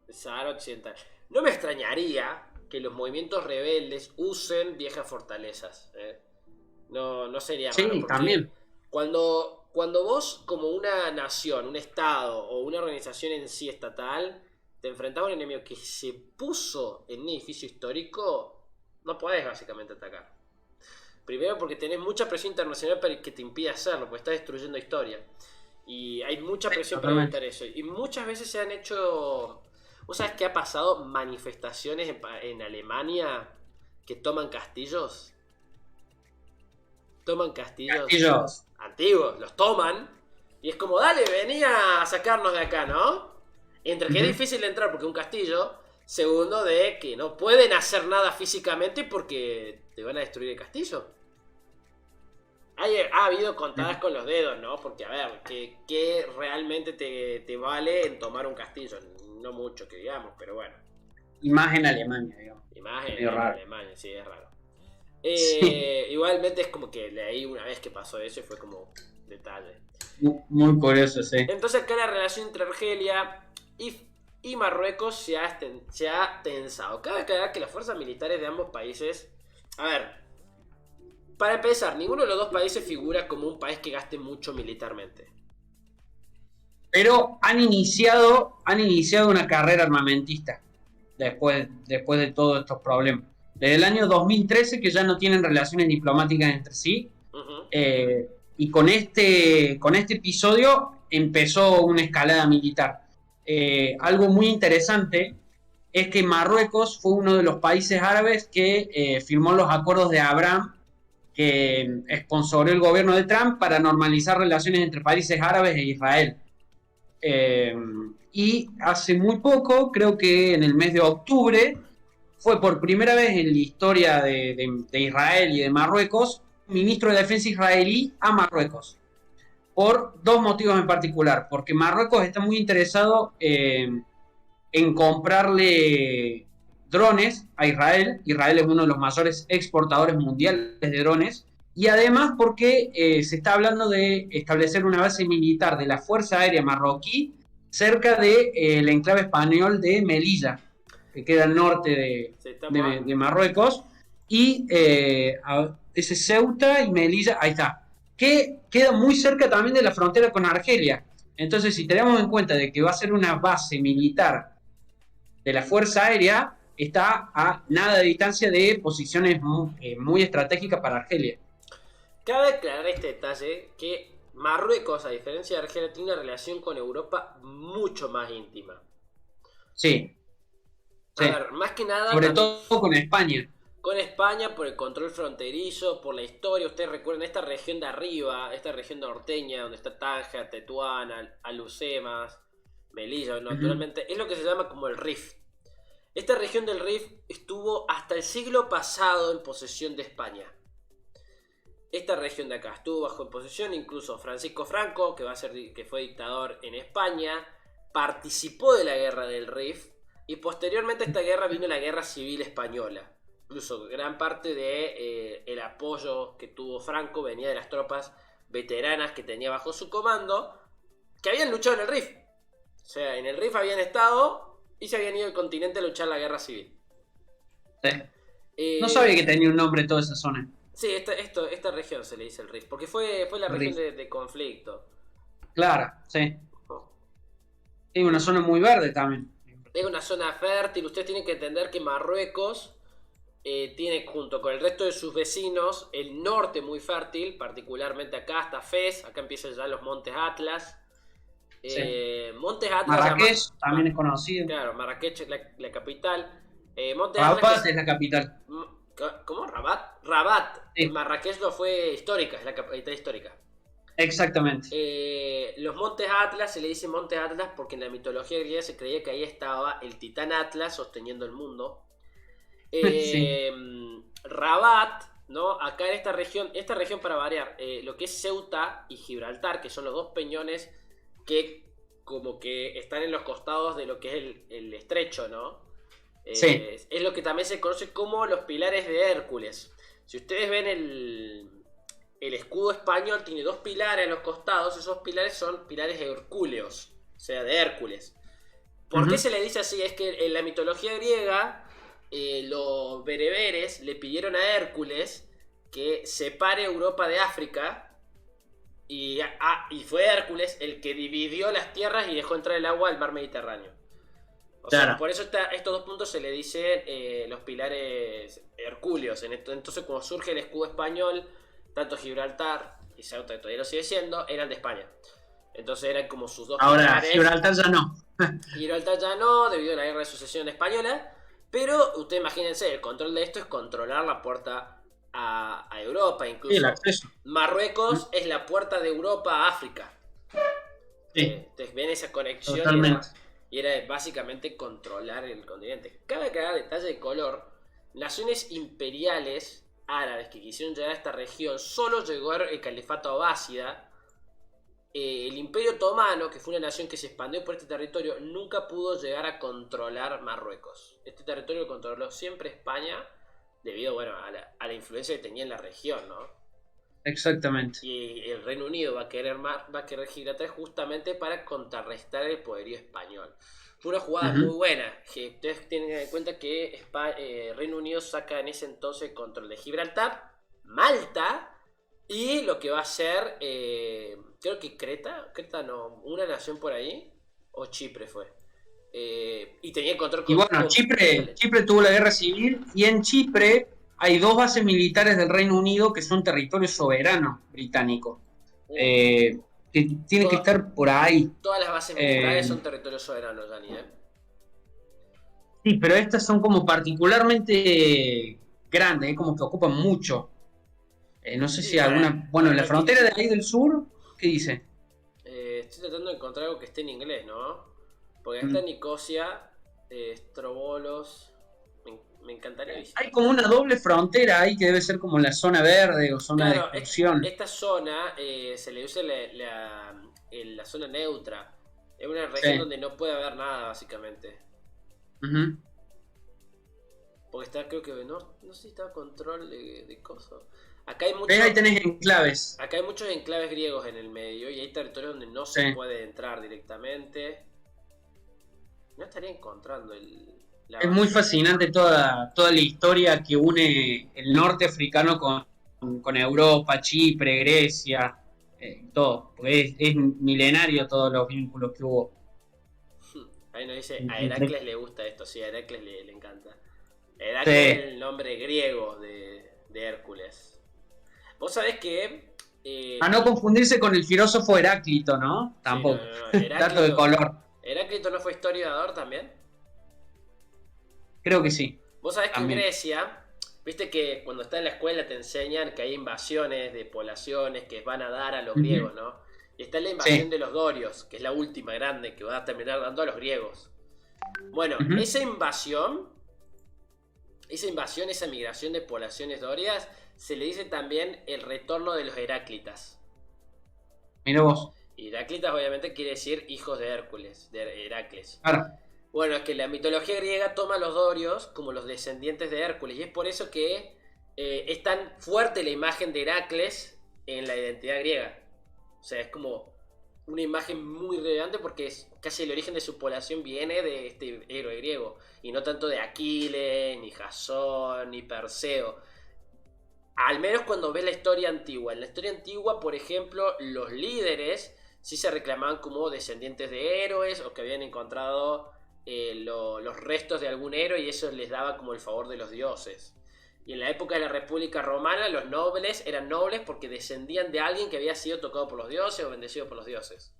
Sahara Occidental. No me extrañaría que los movimientos rebeldes usen viejas fortalezas. No sería raro, Sí, porque también. cuando vos, como una nación, un estado o una organización en sí estatal, te enfrentás a un enemigo que se puso en un edificio histórico, no podés básicamente atacar. Primero porque tenés mucha presión internacional para que te impide hacerlo, porque estás destruyendo historia. Y hay mucha Sí, presión para totalmente. evitar eso. Y muchas veces se han hecho... ¿Vos sabés qué ha pasado? Manifestaciones en Alemania que toman castillos. Toman castillos Castillos. antiguos, los toman. Y es como, dale, venía a sacarnos de acá, ¿no? Entre que es Ujú. difícil de entrar porque es un castillo. Segundo, de que no pueden hacer nada físicamente porque te van a destruir el castillo. Ha habido contadas con los dedos, ¿no? Porque, a ver, ¿qué realmente te vale en tomar un castillo? No mucho que digamos, pero bueno. Y más en Alemania, digamos. Imagen Medio en raro. Alemania, sí, es raro. Sí, Igualmente es como que leí una vez que pasó eso y fue como detalle. muy curioso, sí. Entonces acá la relación entre Argelia y Marruecos se ha tensado. Cabe aclarar que las fuerzas militares de ambos países... A ver, para empezar, ninguno de los dos países figura como un país que gaste mucho militarmente. Pero han iniciado una carrera armamentista después de todos estos problemas. Desde el año 2013 que ya no tienen relaciones diplomáticas entre sí, Ujú. y con este episodio empezó una escalada militar. Algo muy interesante es que Marruecos fue uno de los países árabes que firmó los acuerdos de Abraham, que sponsoró el gobierno de Trump para normalizar relaciones entre países árabes e Israel. Eh, y hace muy poco, creo que en el mes de octubre, fue por primera vez en la historia de Israel y de Marruecos, un ministro de Defensa israelí a Marruecos, por dos motivos en particular, porque Marruecos está muy interesado en comprarle drones a Israel. Israel es uno de los mayores exportadores mundiales de drones. Y además porque se está hablando de establecer una base militar de la Fuerza Aérea Marroquí cerca del enclave español de Melilla, que queda al norte de, Sí, estamos de, de Marruecos. Y ese Ceuta y Melilla, ahí está, que queda muy cerca también de la frontera con Argelia. Entonces, si tenemos en cuenta de que va a ser una base militar de la Fuerza Aérea, está a nada de distancia de posiciones muy estratégicas para Argelia. Cabe aclarar este detalle que Marruecos, a diferencia de Argelia, tiene una relación con Europa mucho más íntima. Sí, A sí. ver, más que nada Sobre todo con España. con España por el control fronterizo, por la historia. Ustedes recuerdan esta región de arriba, esta región norteña, donde está Tánger, Tetuán, Alucemas, Melilla, Ujú. naturalmente, es lo que se llama como el Rif. Esta región del Rif estuvo hasta el siglo pasado en posesión de España. Esta región de acá estuvo bajo posesión, incluso Francisco Franco, que fue dictador en España, participó de la guerra del Rif y posteriormente a esta guerra vino la guerra civil española. Incluso gran parte de el apoyo que tuvo Franco venía de las tropas veteranas que tenía bajo su comando, que habían luchado en el Rif. O sea, en el Rif habían estado y se habían ido al continente a luchar la guerra civil. Sí. No sabía Eh, que tenía un nombre toda esa zona. sí, esta región se le dice el Rif, porque fue la región Rif. de conflicto. Claro, sí. Es una zona muy verde también. Es una zona fértil. Ustedes tienen que entender que Marruecos tiene junto con el resto de sus vecinos el norte muy fértil, particularmente acá hasta Fez, acá empiezan ya los Montes Atlas. Sí. Montes Atlas, Marrakech también es conocido. claro, Marrakech es la capital. Montes Atlas que Rabat es... es la capital. ¿Cómo? ¿Rabat? Rabat. Sí, Marrakech lo fue histórica, es la capital histórica. exactamente. Los Montes Atlas se le dice Montes Atlas porque en la mitología griega se creía que ahí estaba el titán Atlas sosteniendo el mundo. Sí, Eh, Rabat, ¿no? Acá en esta región para variar, lo que es Ceuta y Gibraltar, que son los dos peñones que como que están en los costados de lo que es el estrecho, ¿no? sí. Es lo que también se conoce como los pilares de Hércules. Si ustedes ven el escudo español, tiene dos pilares a los costados, esos pilares son pilares hercúleos. o sea, de Hércules. ¿Por qué se le dice así? Es que en la mitología griega, los bereberes le pidieron a Hércules que separe Europa de África. Y fue Hércules el que dividió las tierras y dejó entrar el agua al mar Mediterráneo. O sea, por eso estos dos puntos se le dicen los pilares hercúleos. Entonces, cuando surge el escudo español, tanto Gibraltar y Ceuta, que todavía lo sigue siendo, eran de España. Entonces eran como sus dos pilares. Ahora, Gibraltar ya no. Gibraltar ya no, debido a la guerra de sucesión española. Pero ustedes imagínense, el control de esto es controlar la puerta a Europa. Incluso sí, el acceso. Marruecos es la puerta de Europa a África. Sí. Entonces ven esa conexión. Totalmente. Y era básicamente controlar el continente. Cabe aclarar, detalle de color, naciones imperiales árabes que quisieron llegar a esta región, solo llegó el califato abásida. El Imperio Otomano, que fue una nación que se expandió por este territorio, nunca pudo llegar a controlar Marruecos. Este territorio lo controló siempre España, debido a la influencia que tenía en la región, ¿no? Exactamente. Y el Reino Unido va a querer Gibraltar justamente para contrarrestar el poderío español. Fue una jugada muy buena. Ustedes tienen en cuenta que Reino Unido saca en ese entonces el control de Gibraltar, Malta y lo que va a ser, creo que Creta no, una nación por ahí, o Chipre fue. Y tenía el control. Y bueno, Chipre tuvo la guerra civil y en Chipre hay 2 bases militares del Reino Unido que son territorio soberano británico. Que tiene que estar por ahí. Todas las bases militares son territorios soberanos, Dani, Sí, pero estas son como particularmente grandes, como que ocupan mucho. No sé si alguna... Bueno, en la frontera de ahí del sur, ¿qué dice? Estoy tratando de encontrar algo que esté en inglés, ¿no? Porque está Nicosia, Strobolos... Me encantaría visitar. Hay como una doble frontera ahí que debe ser como la zona verde o zona de exclusión. Esta zona se le usa la zona neutra. Es una región donde no puede haber nada, básicamente. Porque está, creo que no sé si está control de cosas. Acá hay muchos. Ahí tenés enclaves. Acá hay muchos enclaves griegos en el medio y hay territorios donde no se puede entrar directamente. No estaría encontrando es muy fascinante toda la historia que une el norte africano con Europa, Chipre, Grecia, todo. Porque es milenario todos los vínculos que hubo. Ahí nos dice, a Heracles le gusta esto, sí, a Heracles le encanta. Heracles es el nombre griego de Hércules. Vos sabés que... a no confundirse con el filósofo Heráclito, ¿no? Tampoco. Sí, Dato de color. ¿Heráclito no fue historiador también? Creo que sí. Vos sabés que en Grecia, viste que cuando estás en la escuela te enseñan que hay invasiones de poblaciones que van a dar a los griegos, ¿no? Y está la invasión de los dorios, que es la última grande que va a terminar dando a los griegos. Bueno, esa migración de poblaciones dorias, se le dice también el retorno de los Heráclitas. Mira vos. Heráclitas obviamente quiere decir hijos de Hércules, de Heracles. Claro. Bueno, es que la mitología griega toma a los dorios como los descendientes de Hércules, y es por eso que es tan fuerte la imagen de Heracles en la identidad griega. O sea, es como una imagen muy relevante porque es casi el origen de su población viene de este héroe griego, y no tanto de Aquiles, ni Jasón, ni Perseo. Al menos cuando ves la historia antigua. En la historia antigua, por ejemplo, los líderes sí se reclamaban como descendientes de héroes o que habían encontrado los restos de algún héroe y eso les daba como el favor de los dioses. Y en la época de la República Romana los nobles eran nobles porque descendían de alguien que había sido tocado por los dioses o bendecido por los dioses.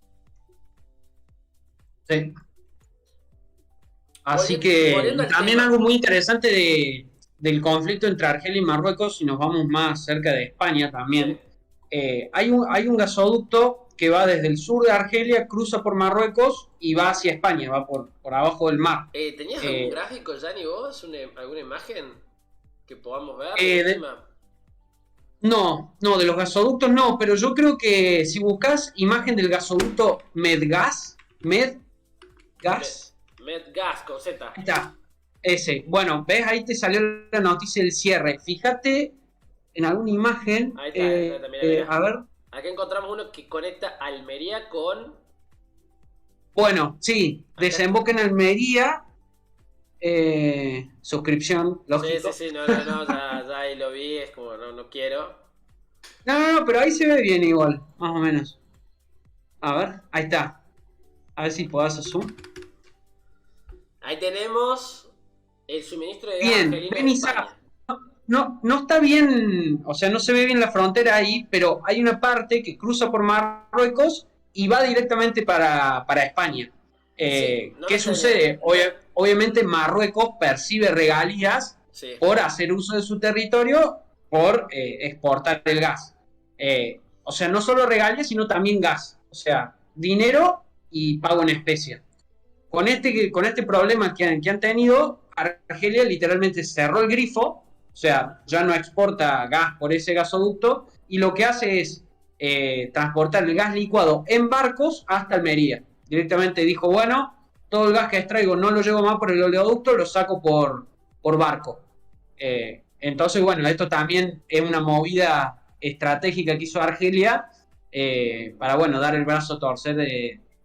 Sí. Así que también algo muy interesante del conflicto entre Argelia y Marruecos, si nos vamos más cerca de España también, hay un gasoducto que va desde el sur de Argelia, cruza por Marruecos y va hacia España, va por abajo del mar. ¿Tenías algún gráfico, Gianni, vos? ¿Alguna imagen que podamos ver? No, de los gasoductos no, pero yo creo que si buscas imagen del gasoducto Medgas con Z. Ahí está, ese. Bueno, ves, ahí te salió la noticia del cierre. Fíjate en alguna imagen. Ahí está, mira. A ver. Acá encontramos uno que conecta Almería con Bueno, sí, Acá. desemboca en Almería, suscripción, Sí, lógico. sí, sí, no, ya ahí lo vi, es como, no quiero. No, no, no, pero ahí se ve bien igual, más o menos. A ver, ahí está. A ver si puedo hacer zoom. Ahí tenemos el suministro de gas Bien, argelino a ven Isaac. España. No, no está bien, o sea, no se ve bien la frontera ahí, pero hay una parte que cruza por Marruecos y va directamente para España. Sí, no me ¿Qué estaría. sucede? Obviamente Marruecos percibe regalías Sí. por hacer uso de su territorio, por exportar el gas. O sea, no solo regalías, sino también gas. O sea, dinero y pago en especie. Con este problema que han tenido, Argelia literalmente cerró el grifo, o sea, ya no exporta gas por ese gasoducto y lo que hace es transportar el gas licuado en barcos hasta Almería. Directamente dijo, bueno, todo el gas que extraigo no lo llevo más por el oleoducto, lo saco por barco. Entonces, bueno, esto también es una movida estratégica que hizo Argelia para, bueno, dar el brazo a torcer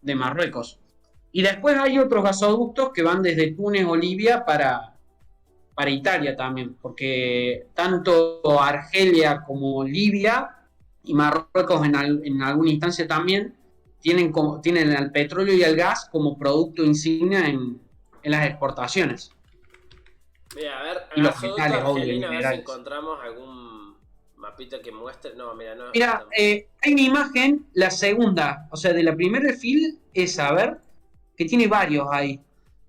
de Marruecos. Y después hay otros gasoductos que van desde Túnez o Libia para Italia también, porque tanto Argelia como Libia y Marruecos en alguna instancia también tienen el petróleo y el gas como producto insignia en las exportaciones. Mira, a ver, Y los gasoducto metales, obvio, y argelino, a ver si minerales. encontramos algún mapita que muestre. No, mira, no. Mira, hay una imagen, la segunda, o sea, de la primera fil, es a ver, que tiene varios ahí.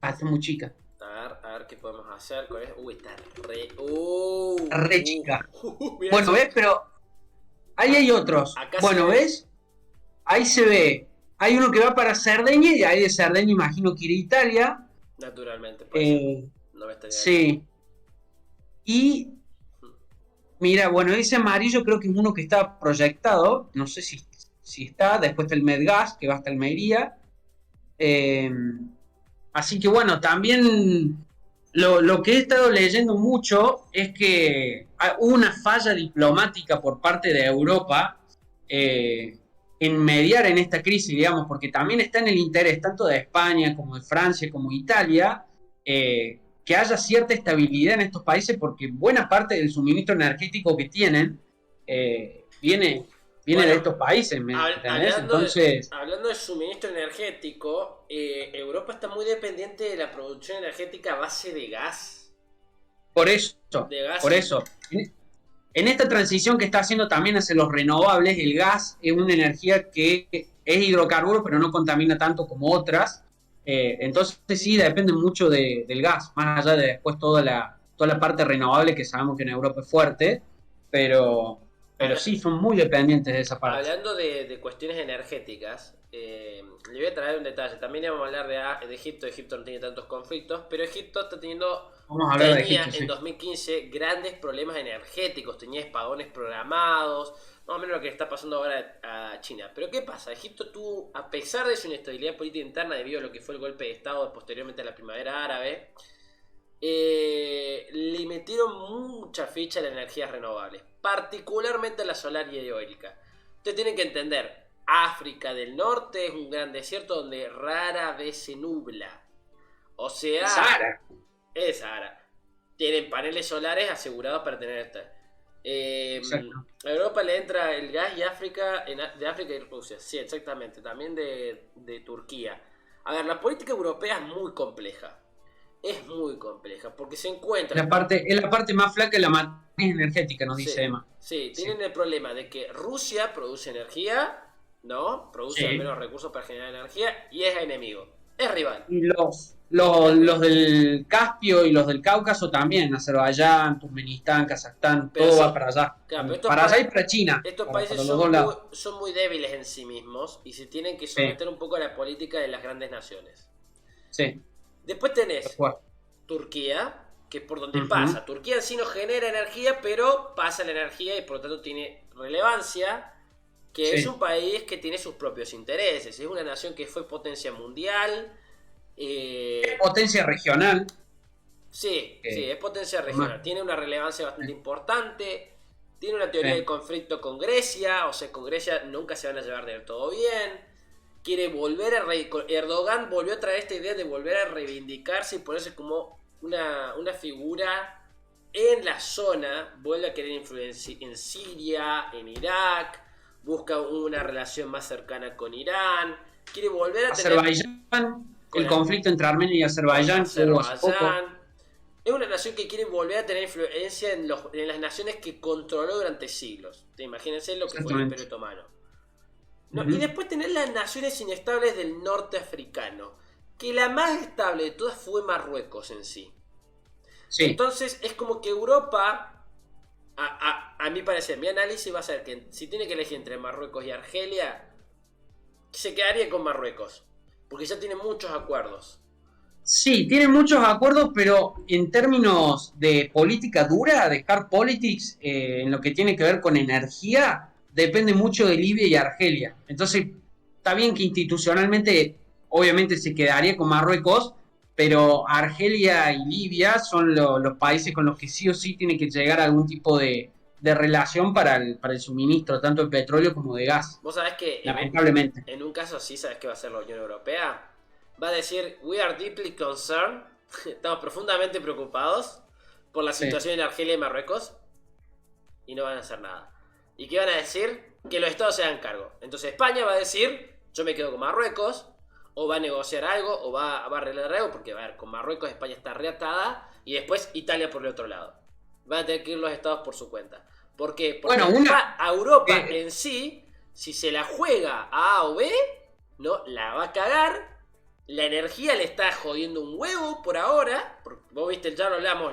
Ah, está muy chica. A ver qué podemos hacer con eso. Uy, está re. Re chica. Mira Bueno, eso. ¿ves? Pero ahí hay otros. Acá se Bueno, ve. ¿ves? Ahí se ve. Hay uno que va para Cerdeña y ahí de Cerdeña imagino que irá a Italia. Naturalmente, puede ser. Eh, No me estaría. sí. Y mira, bueno, ese amarillo creo que es uno que está proyectado. No sé si está. Después está el Medgas, que va hasta Almería. Eh, Así que bueno, también lo que he estado leyendo mucho es que hubo una falla diplomática por parte de Europa eh, en mediar en esta crisis, digamos, porque también está en el interés tanto de España como de Francia como de Italia que haya cierta estabilidad en estos países porque buena parte del suministro energético que tienen viene de Bueno, estos países, ¿me entendés? Entonces, hablando de suministro energético, Europa está muy dependiente de la producción energética a base de gas. por eso, De gas por y. eso. En esta transición que está haciendo también hacia los renovables, el gas es una energía que es hidrocarburo, pero no contamina tanto como otras. Entonces sí, depende mucho del gas, más allá de después toda la parte renovable que sabemos que en Europa es fuerte, pero Habla- sí, son muy dependientes de esa parte. Hablando de cuestiones energéticas, le voy a traer un detalle. También íbamos a hablar de Egipto. Egipto no tiene tantos conflictos, pero Egipto Vamos a hablar de tenía Egipto, en sí. 2015 grandes problemas energéticos, tenía apagones programados, más o menos lo que está pasando ahora a China. Pero ¿qué pasa? Egipto tuvo, a pesar de su inestabilidad política interna debido a lo que fue el golpe de Estado posteriormente a la primavera árabe, le metieron mucha ficha a las energías renovables, particularmente a la solar y eólica. Ustedes tienen que entender, África del Norte es un gran desierto donde rara vez se nubla. O sea, Sahara. es Sahara. Tienen paneles solares asegurados para tener esta. Exacto. A Europa le entra el gas y África, de África y Rusia. Sí, exactamente. También de Turquía. A ver, la política europea es muy compleja. Es muy compleja porque se encuentran. Es la parte más flaca de la matriz energética, nos Sí, dice Emma. sí, Sí. tienen el problema de que Rusia produce energía, ¿no? Produce al Sí. menos recursos para generar energía y es enemigo. Es rival. Y los, Es los, rival. los del Caspio y los del Cáucaso también, Azerbaiyán, Turkmenistán, Kazajstán, Pero todo son. va para allá. Claro, pero Para allá y para China, estos para países los dos lados. son muy débiles en sí mismos y se tienen que Sí, someter un poco a la política de las grandes naciones. sí, Después tal tenés cual. Turquía, que es por donde Ujú. pasa. Turquía en sí no genera energía, pero pasa la energía y por lo tanto tiene relevancia, que es Sí. un país que tiene sus propios intereses. Es una nación que fue potencia mundial. Potencia regional. Sí, sí, es potencia Normal. regional. Tiene una relevancia bastante importante. Tiene una teoría Sí. de conflicto con Grecia. O sea, con Grecia nunca se van a llevar del todo bien. quiere volver a... Erdogan volvió a traer esta idea de volver a reivindicarse y ponerse como una figura en la zona, vuelve a querer influencia en Siria, en Irak, busca una relación más cercana con Irán, quiere volver a tener... Azerbaiyán, el conflicto entre Armenia y Azerbaiyán hubo hace poco. Es una nación que quiere volver a tener influencia en las naciones que controló durante siglos. Imagínense lo que fue el Imperio Otomano. ¿No? Y después tener las naciones inestables del norte africano, que la más estable de todas fue Marruecos en sí. Sí. Entonces es como que Europa, a mi parecer, mi análisis va a ser que si tiene que elegir entre Marruecos y Argelia, se quedaría con Marruecos, porque ya tiene muchos acuerdos. Sí, tiene muchos acuerdos, pero en términos de política dura, de hard politics, en lo que tiene que ver con energía, depende mucho de Libia y Argelia. Entonces, está bien que institucionalmente, obviamente se quedaría con Marruecos, pero Argelia y Libia son los países con los que sí o sí tiene que llegar a algún tipo de relación para el suministro, tanto de petróleo como de gas. Vos sabés que, lamentablemente, en un caso así, ¿sabés qué va a hacer la Unión Europea? Va a decir, we are deeply concerned, estamos profundamente preocupados por la situación en Argelia y Marruecos, y no van a hacer nada. ¿Y qué van a decir? Que los estados se hagan cargo. Entonces España va a decir, yo me quedo con Marruecos, o va a negociar algo, o va a arreglar algo, porque a ver, con Marruecos España está reatada, y después Italia por el otro lado. Van a tener que ir los estados por su cuenta. ¿Por qué? Porque a Europa en sí, si se la juega a A o B, no, la va a cagar. La energía le está jodiendo un huevo por ahora. Vos viste, ya lo hablamos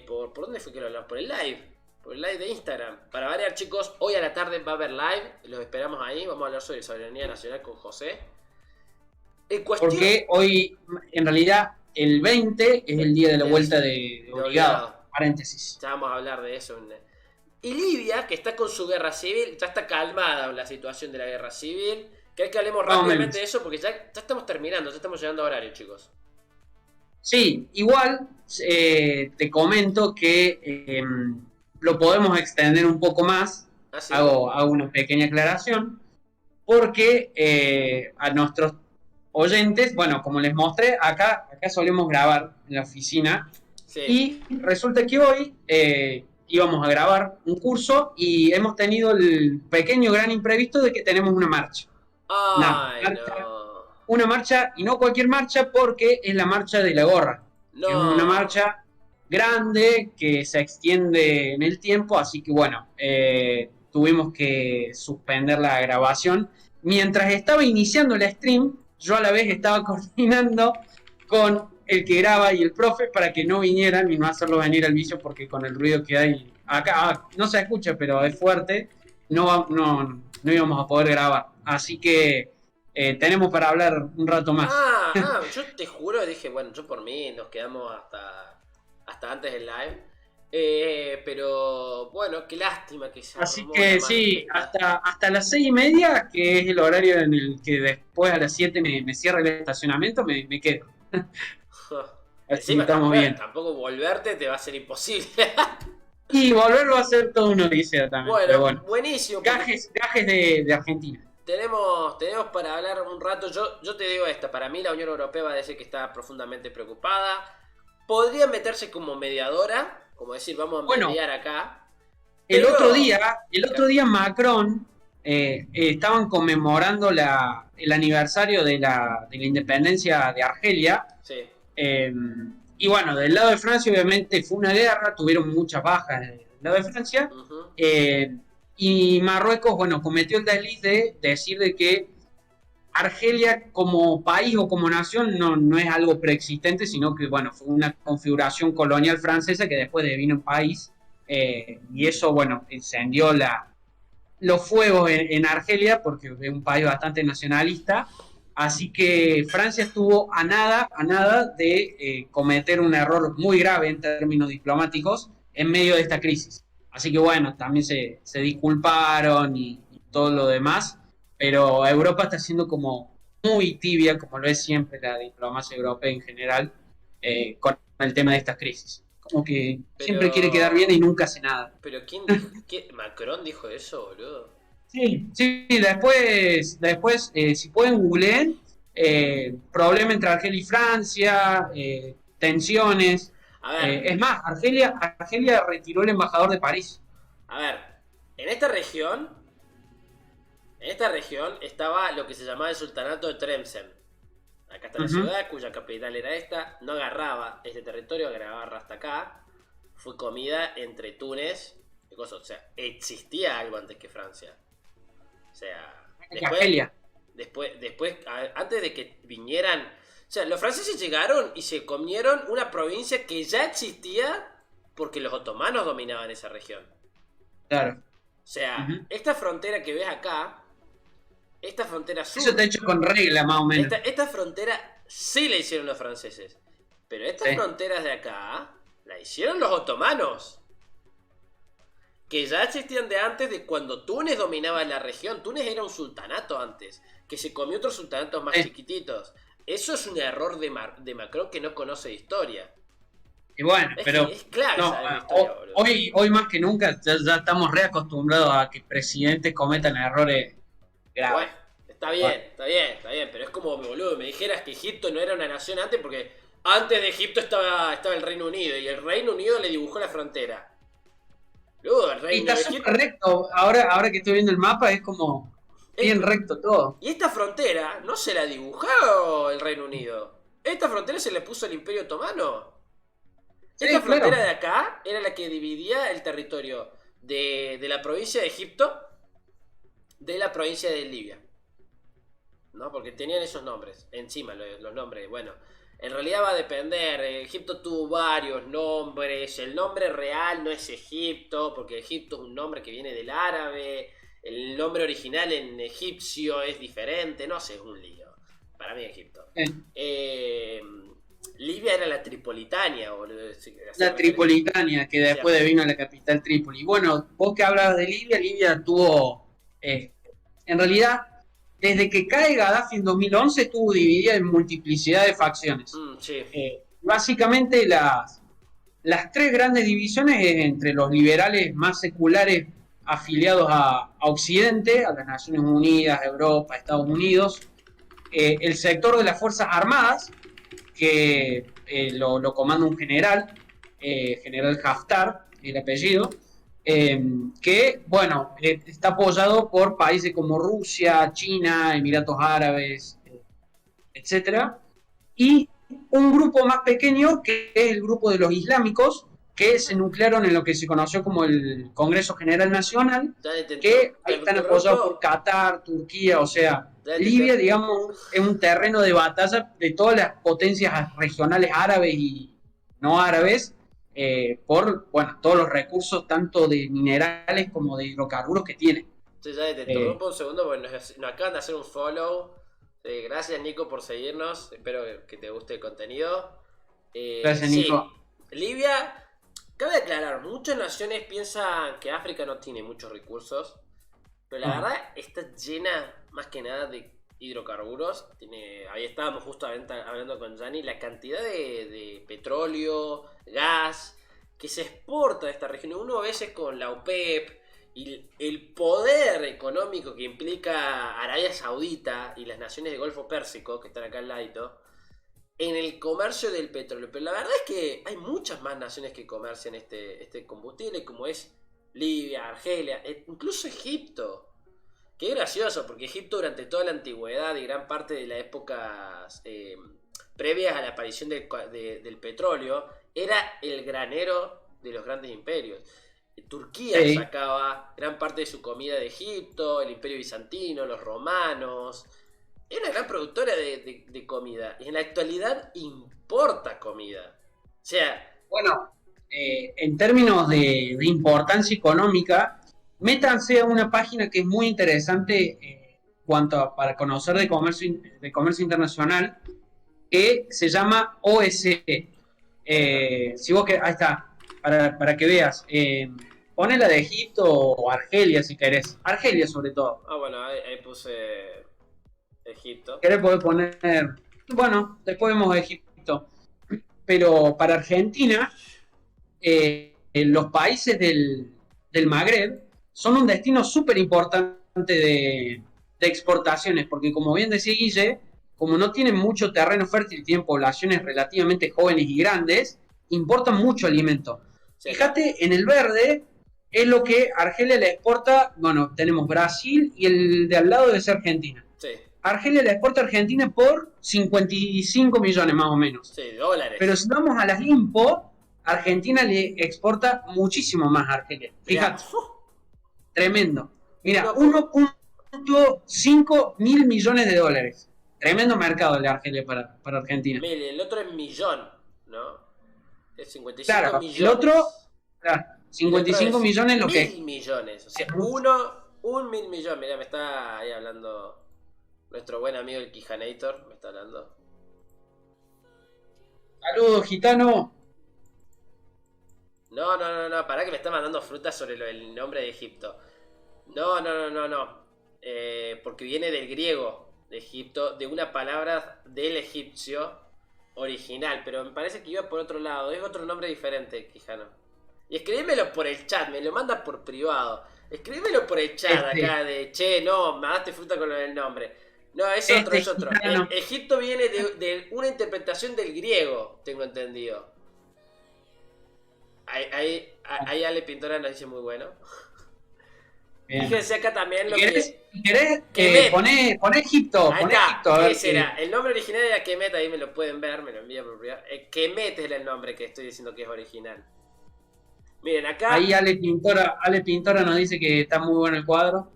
¿por dónde fue que lo hablamos? Por el live de Instagram. Para variar, chicos, hoy a la tarde va a haber live. Los esperamos ahí. Vamos a hablar sobre soberanía nacional con José. Porque hoy, en realidad, el 20 es el día de la vuelta de obligado. Paréntesis. Ya vamos a hablar de eso. Y Libia, que está con su guerra civil, ya está calmada la situación de la guerra civil. ¿Querés que hablemos rápidamente de eso? Porque ya estamos terminando, ya estamos llegando a horario, chicos. Sí, igual te comento que lo podemos extender un poco más. ¿Sí? Hago una pequeña aclaración. Porque a nuestros oyentes, bueno, como les mostré, acá solemos grabar en la oficina. Sí. Y resulta que hoy íbamos a grabar un curso y hemos tenido el pequeño gran imprevisto de que tenemos una marcha. Una marcha, y no cualquier marcha, porque es la marcha de la gorra. No. Es una marcha grande que se extiende en el tiempo, así que bueno, tuvimos que suspender la grabación. Mientras estaba iniciando la stream, yo a la vez estaba coordinando con el que graba y el profe para que no vinieran y no hacerlo venir al vicio, porque con el ruido que hay acá, no se escucha, pero es fuerte, no íbamos a poder grabar. Así que tenemos para hablar un rato más. Yo te juro, dije, bueno, yo por mí nos quedamos hasta antes del live. Pero bueno, qué lástima que sea. Así que sí, hasta las 6:30, que es el horario en el que después a las 7 me cierra el estacionamiento, me quedo. Así estamos bien. Tampoco volverte te va a ser imposible. Y volverlo a hacer todo una odisea también. Bueno, buenísimo. Gajes de Argentina. Tenemos para hablar un rato. Yo te digo para mí la Unión Europea va a decir que está profundamente preocupada. Podría meterse como mediadora, como decir, vamos a mediar acá. El otro día Macron estaban conmemorando el aniversario de la independencia de Argelia. Sí. Y bueno, del lado de Francia obviamente fue una guerra, tuvieron muchas bajas del lado de Francia. Uh-huh. Y Marruecos, bueno, cometió el desliz de decir de que Argelia como país o como nación no es algo preexistente, sino que, bueno, fue una configuración colonial francesa que después devino un país. Y eso, bueno, encendió los fuegos en Argelia, porque es un país bastante nacionalista. Así que Francia estuvo a nada de cometer un error muy grave en términos diplomáticos en medio de esta crisis. Así que bueno, también se disculparon y todo lo demás, pero Europa está siendo como muy tibia, como lo es siempre la diplomacia europea en general, con el tema de estas crisis. Como que siempre quiere quedar bien y nunca hace nada. ¿Pero quién ¿Macron dijo eso, boludo? Sí, sí, después si pueden googleen, problema entre Argelia y Francia, tensiones. A ver, Es más, Argelia retiró el embajador de París. a ver, en esta región, en esta región estaba lo que se llamaba el Sultanato de Tremsen. Acá está la Ujú. ciudad, cuya capital era esta. No agarraba este territorio, agarraba hasta acá. Fue comida entre Túnez. ¿Qué cosa? O sea, existía algo antes que Francia. O sea, Argelia, antes de que vinieran. O sea, los franceses llegaron y se comieron una provincia que ya existía porque los otomanos dominaban esa región. claro. O sea, Ujú. esta frontera que ves acá, esta frontera Eso sur, está hecho con regla, más o menos. esta frontera sí la hicieron los franceses. Pero estas Sí. fronteras de acá la hicieron los otomanos. Que ya existían de antes de cuando Túnez dominaba la región. Túnez era un sultanato antes, que se comió otros sultanatos más Sí. chiquititos. Eso es un error de Macron que no conoce de historia. Y bueno, Es que pero es clave no, saber de historia, boludo. hoy más que nunca ya estamos reacostumbrados a que presidentes cometan errores Bueno, graves. está bien, Bueno, está bien, está bien. Pero es como, boludo, me dijeras que Egipto no era una nación antes porque antes de Egipto estaba el Reino Unido y el Reino Unido le dibujó la frontera. Luego el y Reino está de súper Egipto. recto. Ahora que estoy viendo el mapa es como bien recto todo. Y esta frontera no se la dibujó el Reino Unido. Esta frontera se la puso el Imperio Otomano. Esta Sí, frontera claro. de acá era la que dividía el territorio de la provincia de Egipto de la provincia de Libia. ¿No? Porque tenían esos nombres. Encima los nombres. Bueno, en realidad va a depender. Egipto tuvo varios nombres. El nombre real no es Egipto, porque Egipto es un nombre que viene del árabe. El nombre original en egipcio es diferente. No sé, es un lío. Para mí, Egipto. Eh, Libia era la Tripolitania, boludo. La Tripolitania, que después vino a la capital Trípoli. Bueno, vos que hablabas de Libia, Libia tuvo, en realidad, desde que cae Gaddafi en 2011, estuvo dividida en multiplicidad de facciones. Sí. Básicamente las tres grandes divisiones es entre los liberales más seculares afiliados a Occidente, a las Naciones Unidas, a Europa, a Estados Unidos, el sector de las Fuerzas Armadas, que lo comanda un general, general Haftar, el apellido, que, bueno, está apoyado por países como Rusia, China, Emiratos Árabes, etcétera, y un grupo más pequeño que es el grupo de los islámicos, que se nuclearon en lo que se conoció como el Congreso General Nacional, que ahí están apoyados por Qatar, Turquía, o sea, Libia, digamos, es un terreno de batalla de todas las potencias regionales árabes y no árabes, por, bueno, todos los recursos, tanto de minerales como de hidrocarburos que tiene. Sí, ya te interrumpo un segundo porque nos acaban de hacer un follow. Gracias, Nico, por seguirnos. Espero que te guste el contenido. Gracias, Nico. Sí, Libia. Cabe aclarar, muchas naciones piensan que África no tiene muchos recursos, pero la verdad está llena más que nada de hidrocarburos. Ahí estábamos justo hablando con Gianni, la cantidad de petróleo, gas que se exporta de esta región. Uno a veces con la OPEP y el poder económico que implica Arabia Saudita y las naciones del Golfo Pérsico, que están acá al ladito, en el comercio del petróleo. Pero la verdad es que hay muchas más naciones que comercian este combustible, como es Libia, Argelia, incluso Egipto. Qué gracioso, porque Egipto durante toda la antigüedad y gran parte de las épocas previas a la aparición del petróleo, era el granero de los grandes imperios. Turquía sacaba gran parte de su comida de Egipto, el imperio bizantino, los romanos. Es una gran productora de comida. Y en la actualidad importa comida. O sea... Bueno, en términos de importancia económica, métanse a una página que es muy interesante para conocer de comercio internacional, que se llama OSCE. Si vos ahí está, para que veas. Pone la de Egipto o Argelia si querés. Argelia sobre todo. Ah, bueno, ahí puse Egipto. ¿Querés poder poner? Bueno, después vemos Egipto. Pero para Argentina, los países del Magreb son un destino súper importante de exportaciones, porque como bien decía Guille, como no tienen mucho terreno fértil, tienen poblaciones relativamente jóvenes y grandes, importan mucho alimento. Sí, Fíjate, en el verde es lo que Argelia le exporta, bueno, tenemos Brasil y el de al lado es Argentina. sí, Argelia le exporta a Argentina por 55 millones más o menos. sí, Pero dólares. si vamos a las IMPO, Argentina le exporta muchísimo más a Argelia. Mirá, Fíjate, tremendo. Mira, uno por... 1.5 mil millones de dólares. Tremendo mercado el de Argelia para Argentina. Mil, el otro es millón, ¿no? Es 55 Claro, el otro, millones. claro, Y el otro 55 es millones lo que mil millones. O sea, es mucho. un mil millón. Mirá, me está ahí hablando nuestro buen amigo el Quijanator. Me está hablando. Saludos, gitano. No. Pará que me está mandando frutas sobre el nombre de Egipto. No. Porque viene del griego de Egipto, de una palabra del egipcio original. Pero me parece que iba por otro lado. Es otro nombre diferente, Quijano. Y escríbemelo por el chat, me lo mandas por privado. Escríbemelo por el chat acá de che, no, me mandaste fruta con lo del nombre. No, es otro. Gitano. Egipto viene de una interpretación del griego, tengo entendido. Ahí Ale Pintora nos dice muy bueno. Bien. Fíjense acá también lo Si que... querés, Kemet. poné Egipto. Ahí Poné está, Egipto. A ver ese era. El nombre original era Kemet, ahí me lo pueden ver, me lo envía por privado. Kemet es el nombre que estoy diciendo que es original. Miren, acá... Ahí Ale Pintora nos dice que está muy bueno el cuadro.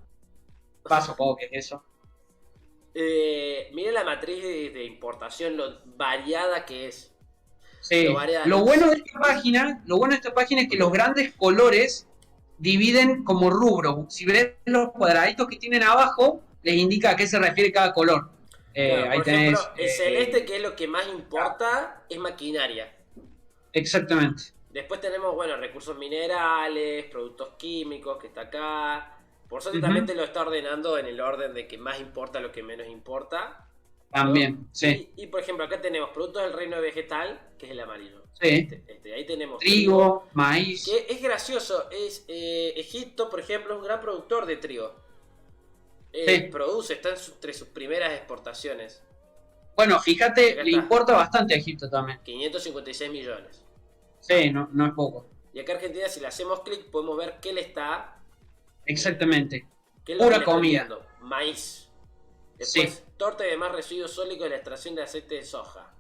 Paso poco que es eso. Miren la matriz de importación, lo variada que es. Sí. variada Lo que bueno es. de esta página es que los grandes colores dividen como rubro. Si ves los cuadraditos que tienen abajo, les indica a qué se refiere cada color. Claro, Ahí por ejemplo, tenés. el celeste, que es lo que más importa, es maquinaria. Exactamente. Después tenemos, bueno, recursos minerales, productos químicos, que está acá. Por suerte Ujú. también te lo está ordenando en el orden de que más importa lo que menos importa. También, ¿no? sí. Y, por ejemplo, acá tenemos productos del reino vegetal, que es el amarillo. Sí. Ahí tenemos Trigo, maíz. que es gracioso. Egipto, por ejemplo, es un gran productor de trigo. Sí. Produce, está entre sus primeras exportaciones. Bueno, fíjate, Acá le está. importa bastante a Egipto también. 556 millones. Sí, no es poco. Y acá Argentina, si le hacemos clic, podemos ver qué le está... Qué ¿Qué es lo pura que le está comida. enviando? Maíz. Después, Sí. torta y demás residuos sólidos de la extracción de aceite de soja.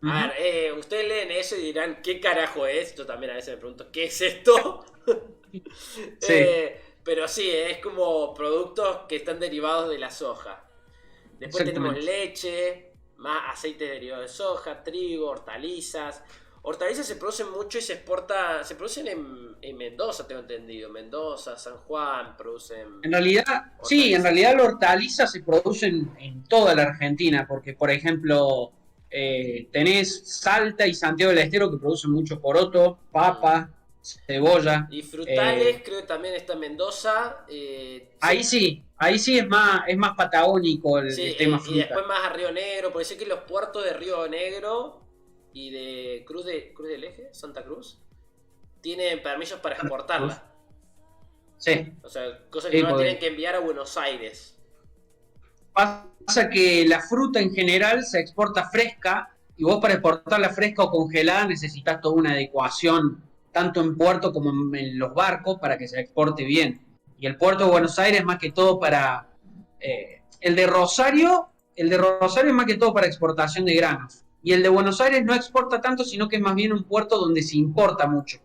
Ujú. A ver, ustedes leen eso y dirán, ¿qué carajo es? Yo también a veces me pregunto, ¿qué es esto? Sí. Pero sí, es como productos que están derivados de la soja. Después tenemos Exactamente. leche, más aceites derivados de soja, trigo, hortalizas. Hortalizas se producen mucho y se producen en Mendoza, tengo entendido. Mendoza, San Juan, producen... En realidad, sí, en hortalizas. realidad la hortaliza se producen en toda la Argentina, porque por ejemplo tenés Salta y Santiago del Estero que producen mucho poroto, papa, cebolla. Y frutales, creo que también está en Mendoza. Ahí sí es más patagónico Sí, el tema y después fruta. más a Río Negro. Por decir que los puertos de Río Negro y de Cruz del Eje, Santa Cruz, tienen permisos para exportarla. Sí. O sea, cosas que Sí, no la porque- tienen que enviar a Buenos Aires. Pasa que la fruta en general se exporta fresca y vos para exportarla fresca o congelada necesitas toda una adecuación tanto en puerto como en los barcos para que se exporte bien. Y el puerto de Buenos Aires más que todo para... el de Rosario es más que todo para exportación de granos. Y el de Buenos Aires no exporta tanto, sino que es más bien un puerto donde se importa mucho,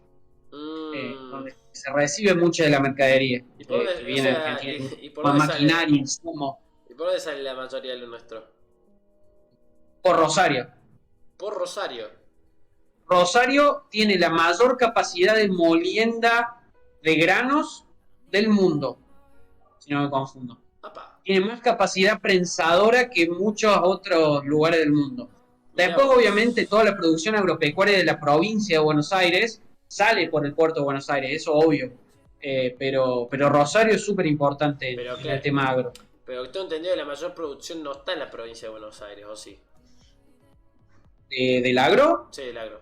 donde se recibe mucha de la mercadería ¿Y por dónde, que o viene de sea, Argentina. y por Más dónde sale? maquinaria, insumo. ¿Y por dónde sale la mayoría de lo nuestro? Por Rosario. Por Rosario. Rosario tiene la mayor capacidad de molienda de granos del mundo, si no me confundo. Apa. Tiene más capacidad prensadora que muchos otros lugares del mundo. Mirá Después, vos. obviamente, toda la producción agropecuaria de la provincia de Buenos Aires sale por el puerto de Buenos Aires, eso obvio. Pero Rosario es súper importante Pero en claro, el tema agro. pero tengo entendido que la mayor producción no está en la provincia de Buenos Aires, ¿o sí? ¿Del agro? Sí, el agro.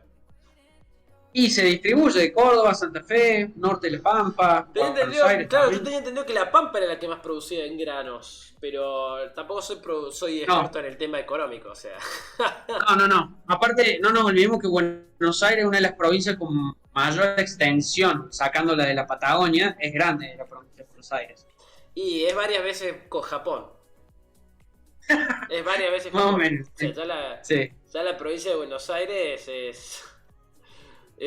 Y se distribuye de Córdoba, Santa Fe, norte de La Pampa, Tenía Buenos entendido, Aires claro, yo también. tenía entendido que La Pampa era la que más producía en granos, pero tampoco soy No, experto en el tema económico, o sea. no. Aparte, no nos olvidemos que Buenos Aires es una de las provincias con mayor extensión, sacándola de la Patagonia, es grande la provincia de Buenos Aires. Y es varias veces con Japón. Es varias veces Más o Japón. menos, O sea, sí. Sí. ya la provincia de Buenos Aires es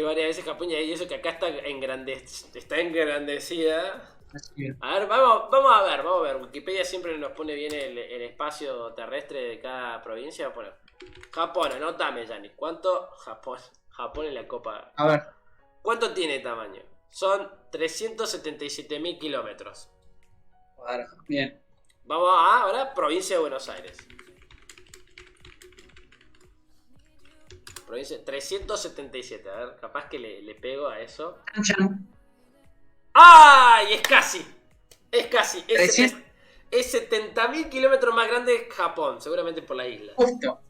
varias veces Japón y eso que acá está engrandecida. Así es. A ver, vamos a ver. Wikipedia siempre nos pone bien el espacio terrestre de cada provincia. Bueno, Japón, anótame, Yanni. ¿Cuánto Japón en la Copa? A ver, ¿Cuánto tiene tamaño? Son 377.000 kilómetros. bien. Vamos a ahora provincia de Buenos Aires. Provincia 377. A ver, capaz que le pego a eso. Chan, chan. ¡Ay! Es casi. Es casi. 300, Es 70.000 kilómetros más grande que Japón. Seguramente por la isla. justo.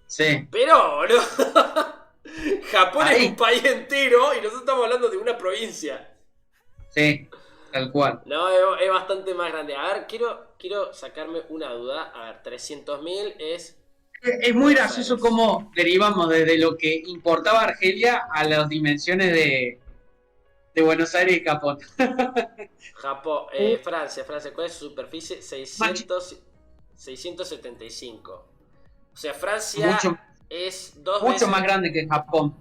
Sí. Pero, boludo. Japón es un Ahí. país entero y nosotros estamos hablando de una provincia. Sí, tal cual. No, es bastante más grande. A ver, quiero sacarme una duda. A ver, 300.000 es Es muy Buenos gracioso Aires. cómo derivamos desde lo que importaba Argelia a las dimensiones de Buenos Aires y Japón. Japón, Uh, Francia, ¿cuál es su superficie? machi- 675. O sea, Francia mucho, es dos mucho veces. más grande que Japón.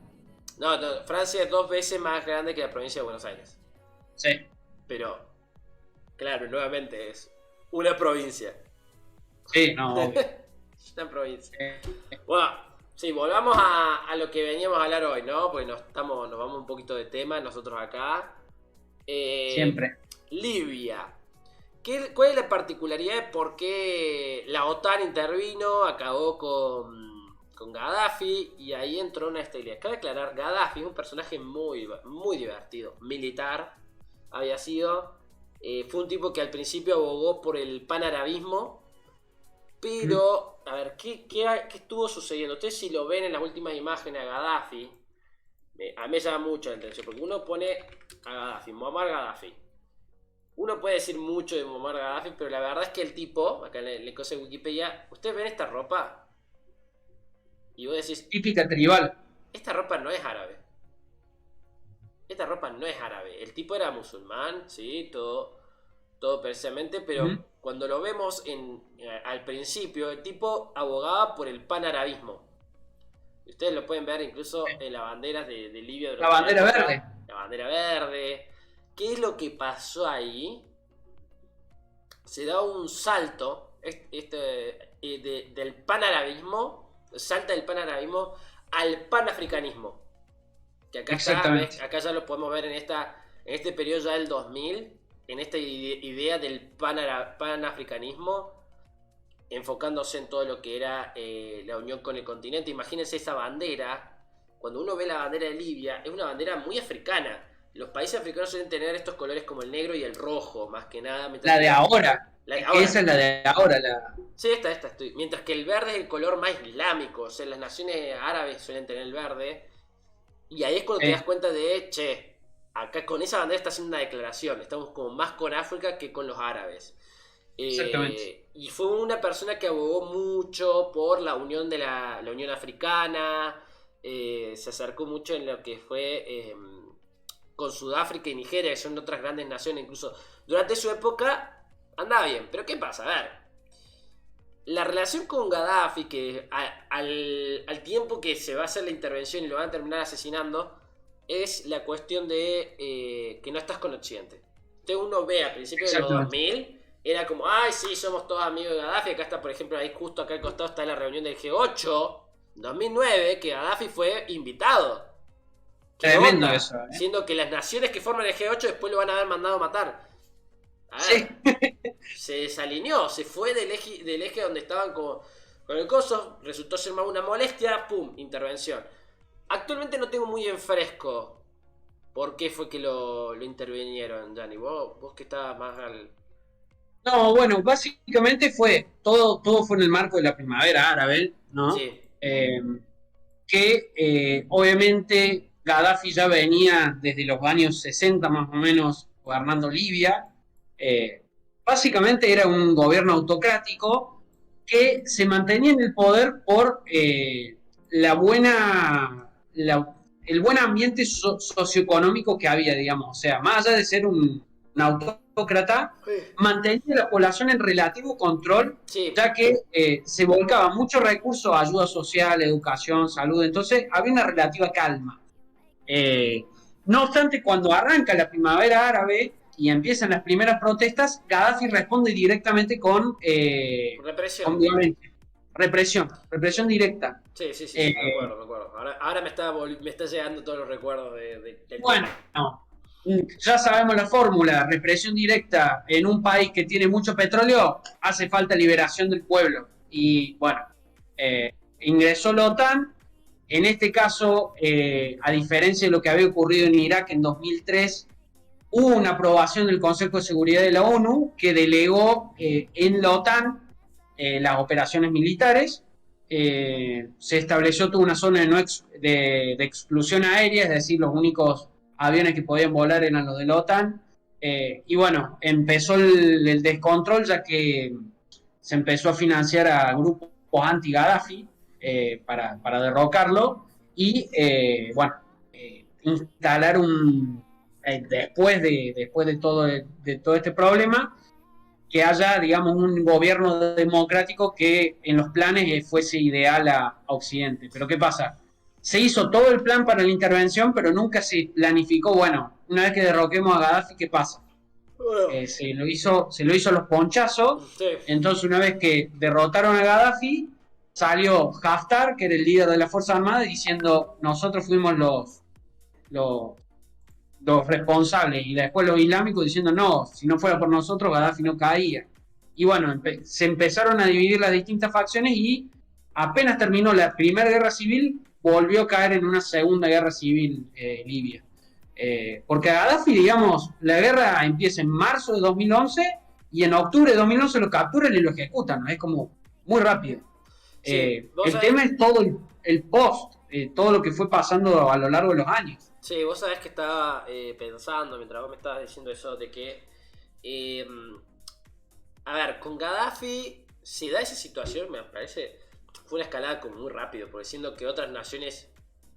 No, Francia es 2 veces más grande que la provincia de Buenos Aires. Sí, Pero, claro, nuevamente es una provincia. sí, no, obvio. Una provincia. Eh, Bueno, sí, volvamos a lo que veníamos a hablar hoy, ¿no? Porque nos vamos un poquito de tema nosotros acá. siempre. Libia. ¿Cuál es la particularidad de por qué la OTAN intervino, acabó con Gaddafi y ahí entró una estabilidad? Cabe aclarar, Gaddafi es un personaje muy divertido, militar, había sido. Fue un tipo que al principio abogó por el panarabismo, pero, a ver, ¿qué estuvo sucediendo? Ustedes si lo ven en las últimas imágenes a Gaddafi, a mí me llama mucho la atención, porque uno pone a Gaddafi, Muammar Gaddafi. Uno puede decir mucho de Muammar Gaddafi, pero la verdad es que el tipo, acá en la cosa de Wikipedia, ustedes ven esta ropa y vos decís, Típica tribal. esta ropa no es árabe. Esta ropa no es árabe. El tipo era musulmán, sí, todo precisamente, pero Ujú. cuando lo vemos al principio, el tipo abogaba por el panarabismo. Y ustedes lo pueden ver incluso en las banderas de Libia La durante la bandera época. verde. La bandera verde. ¿Qué es lo que pasó ahí? Se da un salto del panarabismo, salta del panarabismo al panafricanismo. Que acá está, ¿ves? Exactamente. Acá ya lo podemos ver en este periodo ya del 2000, en esta idea del panafricanismo, enfocándose en todo lo que era la unión con el continente. Imagínense esa bandera, cuando uno ve la bandera de Libia, es una bandera muy africana. Los países africanos suelen tener estos colores como el negro y el rojo, más que nada. La de ahora. La de Es que ahora. esa es la de ahora. Sí, esta estoy. Mientras que el verde es el color más islámico. O sea, las naciones árabes suelen tener el verde. Y ahí es cuando te das cuenta de, che, acá con esa bandera está haciendo una declaración. Estamos como más con África que con los árabes. Exactamente. Y fue una persona que abogó mucho por la unión de la Unión Africana. Se acercó mucho en lo que fue con Sudáfrica y Nigeria, que son otras grandes naciones. Incluso durante su época andaba bien. Pero ¿qué pasa? A ver. La relación con Gaddafi, que al tiempo que se va a hacer la intervención y lo van a terminar asesinando, es la cuestión de que no estás con Occidente. Entonces uno ve a principios de los Exactamente. 2000, era como, ay, sí, somos todos amigos de Gaddafi. Acá está, por ejemplo, ahí justo acá al costado está la reunión del G8, 2009, que Gaddafi fue invitado. ¿Qué Tremendo onda? eso, ¿eh? Siendo que las naciones que forman el G8 después lo van a haber mandado a matar. A ver, Sí. se desalineó, se fue del eje donde estaban con el coso, resultó ser más una molestia, pum, intervención. Actualmente no tengo muy en fresco por qué fue que lo intervinieron, Gianni. Vos que estabas más al... No, bueno, básicamente fue todo fue en el marco de la primavera árabe, ¿no? Sí, Que obviamente Gaddafi ya venía desde los años 60 más o menos gobernando Libia. Eh, Básicamente era un gobierno autocrático que se mantenía en el poder por la buena, el buen ambiente socioeconómico que había, digamos. O sea, más allá de ser un autócrata, Sí. mantenía la población en relativo control, Sí. ya que se volcaba muchos recursos a ayuda social, educación, salud. Entonces, había una relativa calma. Eh, no obstante, cuando arranca la primavera árabe y empiezan las primeras protestas, Gaddafi responde directamente con Represión. violencia, represión directa. Sí, sí, sí, Eh, sí, me acuerdo, me acuerdo. Ahora me está llegando todos los recuerdos del bueno, tema. ya sabemos la fórmula, represión directa en un país que tiene mucho petróleo, hace falta liberación del pueblo. Y bueno, ingresó la OTAN. En este caso, a diferencia de lo que había ocurrido en Irak en 2003, hubo una aprobación del Consejo de Seguridad de la ONU que delegó en la OTAN las operaciones militares. Se estableció toda una zona de exclusión aérea, es decir, los únicos aviones que podían volar eran los de la OTAN. Y bueno, empezó el descontrol, ya que se empezó a financiar a grupos anti-Gaddafi para derrocarlo y, bueno, instalar después de todo este problema, que haya, digamos, un gobierno democrático que en los planes fuese ideal a Occidente. Pero ¿qué pasa? Se hizo todo el plan para la intervención, pero nunca se planificó, bueno, una vez que derroquemos a Gaddafi, ¿qué pasa? Bueno, Se lo hizo a los ponchazos. sí, Entonces, una vez que derrotaron a Gaddafi, salió Haftar, que era el líder de la Fuerza Armada, diciendo: nosotros fuimos los, los responsables, y después los islámicos diciendo: no, si no fuera por nosotros, Gaddafi no caía. Y bueno, se empezaron a dividir las distintas facciones, y apenas terminó la primera guerra civil, volvió a caer en una segunda guerra civil Libia. Porque a Gaddafi, digamos, la guerra empieza en marzo de 2011 y en octubre de 2011 lo capturan y lo ejecutan, ¿no? Es como muy rápido. sí, vos El sabés, tema es todo el post, todo lo que fue pasando a lo largo de los años. sí, vos sabés que estaba pensando mientras vos me estabas diciendo eso de que, eh, a ver, con Gaddafi, si da esa situación, me parece, fue una escalada como muy rápido, porque siendo que otras naciones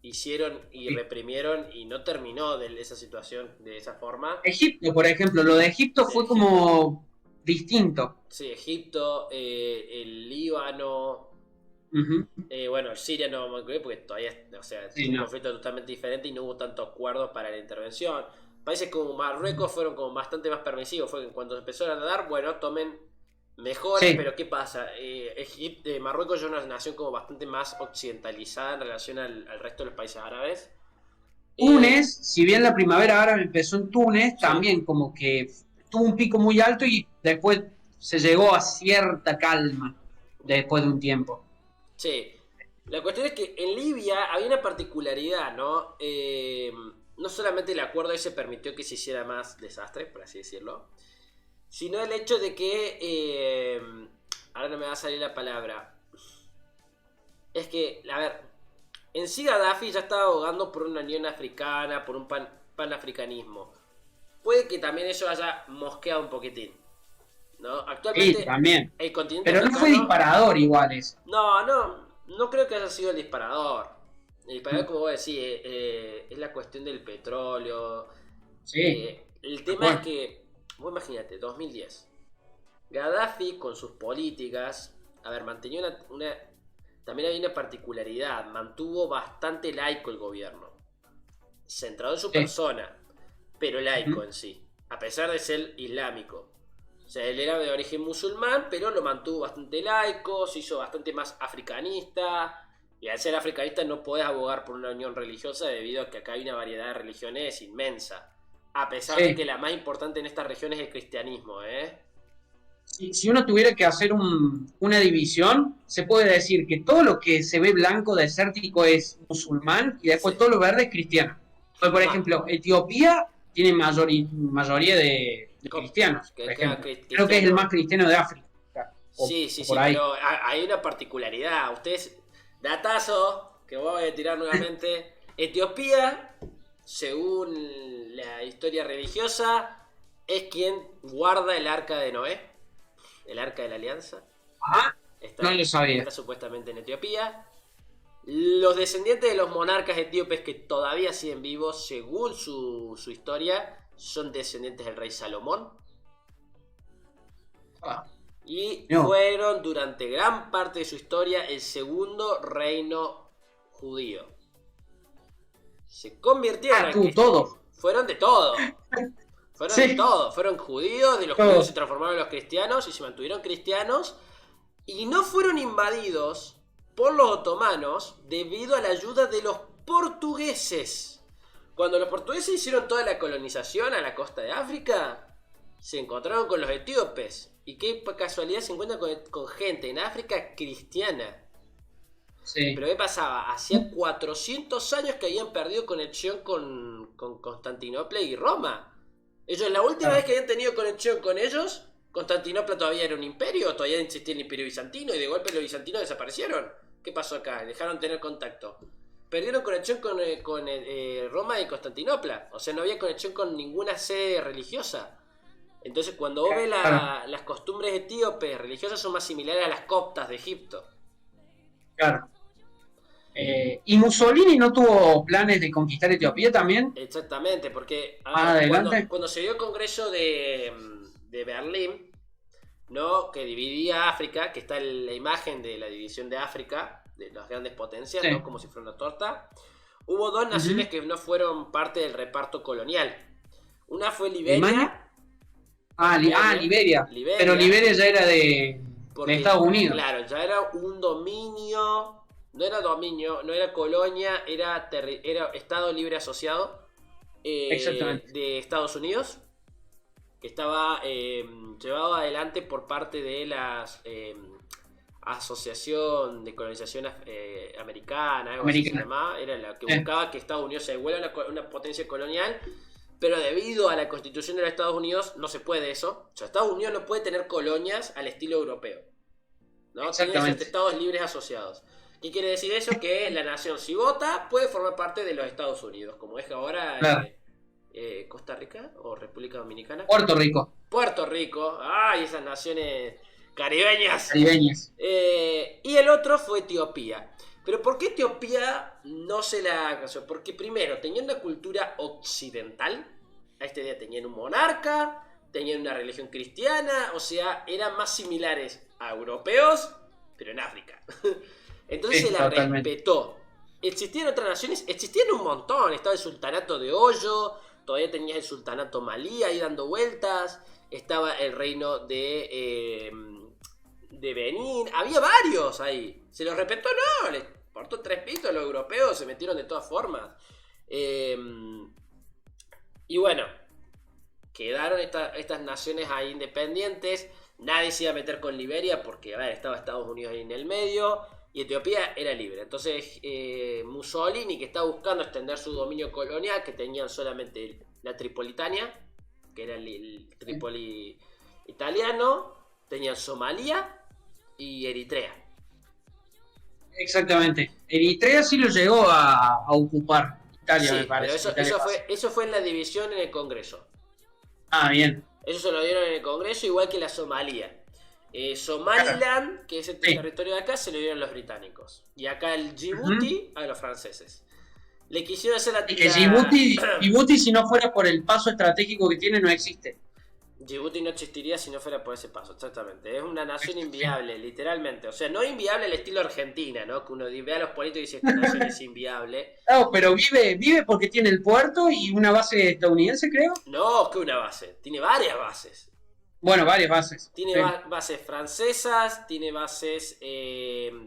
hicieron y Sí. reprimieron y no terminó de esa situación de esa forma. Egipto, por ejemplo, lo de Egipto fue Egipto, como distinto. sí, Egipto, el Líbano, Ujú. bueno, el Siria no vamos a incluir porque todavía, o sea, es Sí, un no. conflicto totalmente diferente y no hubo tanto acuerdo para la intervención. Países como Marruecos fueron como bastante más permisivos, fue que cuando empezaron a dar, bueno, tomen mejoras, Sí. pero ¿qué pasa? Marruecos ya es una nación como bastante más occidentalizada en relación al resto de los países árabes. Eh, Túnez, si bien la primavera árabe empezó en Túnez, sí, también como que tuvo un pico muy alto y después se llegó a cierta calma después de un tiempo. sí. La cuestión es que en Libia había una particularidad, ¿no? No solamente el acuerdo ese permitió que se hiciera más desastre, por así decirlo, sino el hecho de que, ahora no me va a salir la palabra, es que, a ver, en sí Gaddafi ya estaba abogando por una unión africana, por un panafricanismo. Puede que también eso haya mosqueado un poquitín, ¿no? Sí, Actualmente también. el continente Pero no fue africano, disparador igual eso. no creo que haya sido el disparador. El disparador, como vos decís, es la cuestión del petróleo. Sí, El tal tema es cual. que, vos imagínate, 2010. Gaddafi con sus políticas, a ver, mantenía también había una particularidad, mantuvo bastante laico el gobierno, centrado en su Sí. persona, pero laico Ujú. en sí, a pesar de ser islámico. O sea, él era de origen musulmán, pero lo mantuvo bastante laico, se hizo bastante más africanista. Y al ser africanista no podés abogar por una unión religiosa debido a que acá hay una variedad de religiones inmensa. A pesar de que Sí. la más importante en estas regiones es el cristianismo, ¿eh? Si uno tuviera que hacer una división, se puede decir que todo lo que se ve blanco desértico es musulmán y Sí. después todo lo verde es cristiano. Pues, por Más. ejemplo, Etiopía tiene mayoría de cristianos, por ejemplo. Creo que es el más Cristiano. cristiano de África, Sí, sí, o por sí, ahí. pero hay una particularidad. Ustedes, datazo, que voy a tirar nuevamente. Etiopía, según la historia religiosa, es quien guarda el arca de Noé, el arca de la alianza. Ah, no Está, lo sabía. está supuestamente en Etiopía. Los descendientes de los monarcas etíopes que todavía siguen vivos, según su historia, son descendientes del rey Salomón. Ah, Y no. fueron durante gran parte de su historia el segundo reino judío. Se convirtieron en todo. Fueron de todo. Fueron de Sí, todo. Fueron judíos, de los todo. judíos se transformaron en los cristianos y se mantuvieron cristianos. Y no fueron invadidos por los otomanos debido a la ayuda de los portugueses. Cuando los portugueses hicieron toda la colonización a la costa de África, se encontraron con los etíopes. Y qué casualidad se encuentran con gente en África cristiana. Sí. Pero ¿qué pasaba? Hacía 400 años que habían perdido conexión con Constantinopla y Roma. Ellos, la última vez que habían tenido conexión con ellos, Constantinopla todavía era un imperio, todavía existía el imperio bizantino, y de golpe los bizantinos desaparecieron. ¿Qué pasó acá? Dejaron de tener contacto. Perdieron conexión con Roma y Constantinopla. O sea, no había conexión con ninguna sede religiosa. Entonces, cuando vos ves las costumbres etíopes religiosas son más similares a las coptas de Egipto. Claro. ¿Y Mussolini no tuvo planes de conquistar Etiopía también? Exactamente, porque Adelante. cuando se dio el Congreso de Berlín, ¿no? Que dividía África, que está en la imagen de la división de África, de las grandes potencias, Sí. ¿no? Como si fuera una torta. Hubo dos naciones que no fueron parte del reparto colonial. Una fue Liberia. Liberia. Pero Liberia ya era de Estados Unidos. Claro, ya era un dominio. No era colonia, era Estado Libre Asociado Exactamente. de Estados Unidos, que estaba llevado adelante por parte de la Asociación de Colonización Americana, algo así se llamaba, era la que buscaba que Estados Unidos se vuelva una potencia colonial, pero debido a la Constitución de los Estados Unidos no se puede eso. O sea, Estados Unidos no puede tener colonias al estilo europeo, ¿no? Tiene Estados libres asociados. ¿Qué quiere decir eso? Que la nación, si vota, puede formar parte de los Estados Unidos, como es ahora Costa Rica o República Dominicana. Puerto Rico. ¡Ay, esas naciones caribeñas! Y el otro fue Etiopía. Pero ¿por qué Etiopía no se la casó? Porque primero, tenían una cultura occidental. A este día tenían un monarca, tenían una religión cristiana, o sea, eran más similares a europeos, pero en África. Entonces se la respetó. ¿Existían otras naciones? Existían un montón. Estaba el sultanato de Hoyo, todavía tenías el sultanato malí ahí dando vueltas, estaba el reino de Benín, había varios ahí. ¿Se los respetó? No, les portó tres pitos, los europeos se metieron de todas formas. Y bueno, quedaron estas naciones ahí independientes. Nadie se iba a meter con Liberia porque estaba Estados Unidos ahí en el medio. Y Etiopía era libre. Entonces Mussolini, que estaba buscando extender su dominio colonial, que tenían solamente la Tripolitania, que era el Trípoli italiano, tenían Somalia y Eritrea. Exactamente. Eritrea sí lo llegó a ocupar Italia, sí, me parece. Pero eso fue en la división en el Congreso. Ah, bien. Eso se lo dieron en el Congreso, igual que la Somalia. Somaliland, que es el territorio de acá, se lo dieron los británicos. Y acá el Djibouti a los franceses. Le quisieron hacer la... Y que Djibouti, si no fuera por el paso estratégico que tiene, no existe. Djibouti no existiría si no fuera por ese paso, exactamente. Es una nación inviable, literalmente. O sea, no inviable al estilo Argentina, ¿no? Que uno ve a los políticos y dice que esta nación es inviable. No, pero vive porque tiene el puerto y una base estadounidense, creo. No, que una base. Tiene varias bases. Bueno, varias bases. Tiene bases francesas, tiene bases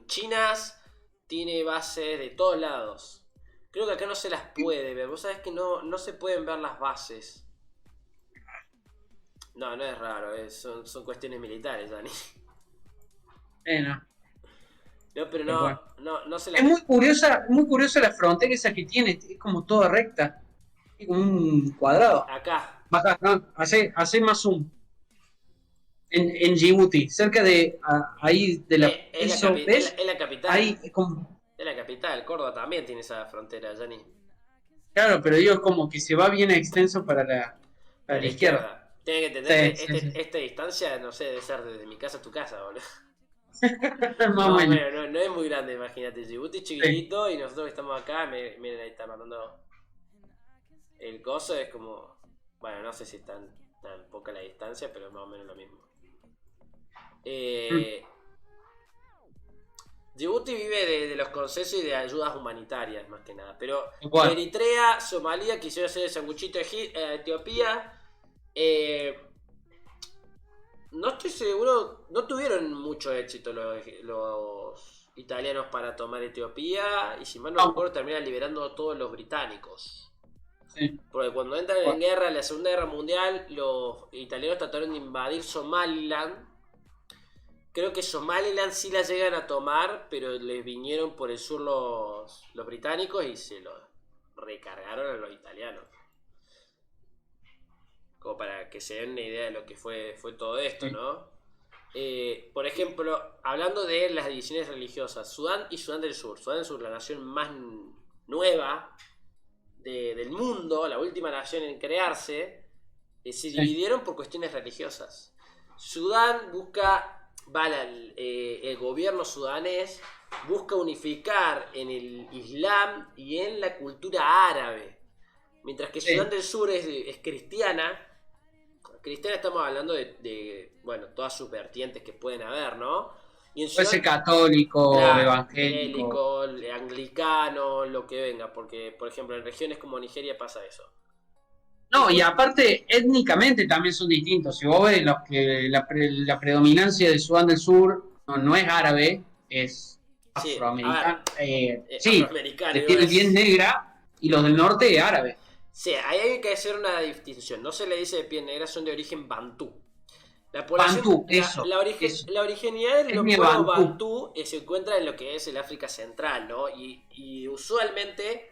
chinas, tiene bases de todos lados. Creo que acá no se las puede ver. Vos sabés que no se pueden ver las bases. No es raro, son cuestiones militares, Dani. No. No, pero no se las... Es muy curiosa la frontera esa que tiene, es como toda recta. Es como un cuadrado. Acá. Baja, no, hace más zoom. En Djibouti, cerca de ahí de la... Es la capital. Ahí es como... Es la capital, Córdoba también tiene esa frontera, Dani. Claro, pero digo, es como que se va bien extenso para Para la la izquierda. izquierda. Tiene que entender Sí, que sí, sí. esta distancia, no sé, debe ser desde mi casa a tu casa, boludo. Más o Más o menos. menos, no es muy grande, imagínate. Djibouti es Sí. chiquitito y nosotros que estamos acá, miren, ahí está mandando el coso, es como. Bueno, no sé si es tan poca la distancia, pero es más o menos lo mismo. Mm, Eh, Djibouti vive de los concesos y de ayudas humanitarias, más que nada. Pero de igual. Eritrea, Somalia, quisieron hacer el sanguchito a Etiopía. Eh, no estoy seguro, no tuvieron mucho éxito los italianos para tomar Etiopía. Y si mal no Vamos. recuerdo, terminan liberando a todos los británicos. Sí. Porque cuando entran en Igual. guerra, en la Segunda Guerra Mundial, los italianos trataron de invadir Somaliland. Creo que Somaliland sí la llegan a tomar, pero les vinieron por el sur los británicos y se los recargaron a los italianos. Como para que se den una idea de lo que fue todo esto, Sí. ¿no? Por ejemplo, hablando de las divisiones religiosas, Sudán y Sudán del Sur. Sudán del Sur, la nación más nueva del mundo, la última nación en crearse, se Sí. dividieron por cuestiones religiosas. Sudán busca, el gobierno sudanés busca unificar en el Islam y en la cultura árabe. Mientras que Sudán Sí. del Sur es cristiana. Cristiana estamos hablando bueno, todas sus vertientes que pueden haber, ¿no? Y en Puede Sudán, ser católico, claro, evangélico. evangélico, anglicano, lo que venga, porque, por ejemplo, en regiones como Nigeria pasa eso. Y No, y aparte, étnicamente también son distintos. Si vos ves la predominancia de Sudán del Sur no es árabe, es sí, a ver, afroamericana. Sí, afroamericano de iba a piel bien decir. negra, y los del norte es árabe. Sí, ahí hay que hacer una distinción. No se le dice de piel negra, son de origen bantú. La población, Bantú, eso, eso. la originalidad de los Etnia pueblos Bantú. bantú se encuentra en lo que es el África Central, ¿no? Y usualmente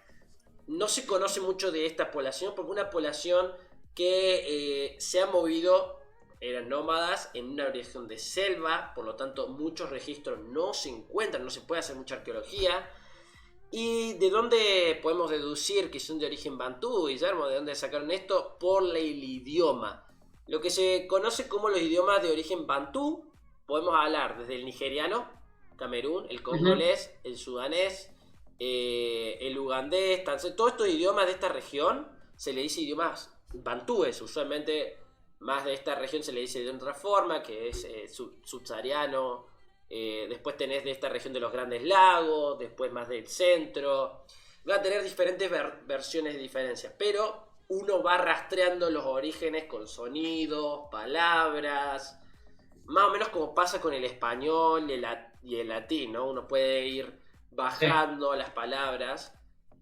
no se conoce mucho de esta población porque una población que se ha movido, eran nómadas en una región de selva, por lo tanto muchos registros no se encuentran, no se puede hacer mucha arqueología. ¿Y de dónde podemos deducir que son de origen bantú, Guillermo? ¿De dónde sacaron esto? Por el idioma. Lo que se conoce como los idiomas de origen bantú, podemos hablar desde el nigeriano, Camerún, el Ujú. congolés, el sudanés, el ugandés, todos estos idiomas de esta región se le dice idiomas bantúes. Usualmente más de esta región se le dice de otra forma, que es subsahariano. Después tenés de esta región de los Grandes Lagos, después más del centro. Va a tener diferentes versiones de diferencias, pero uno va rastreando los orígenes con sonidos, palabras, más o menos como pasa con el español y el latín, ¿no? Uno puede ir Sí. bajando las palabras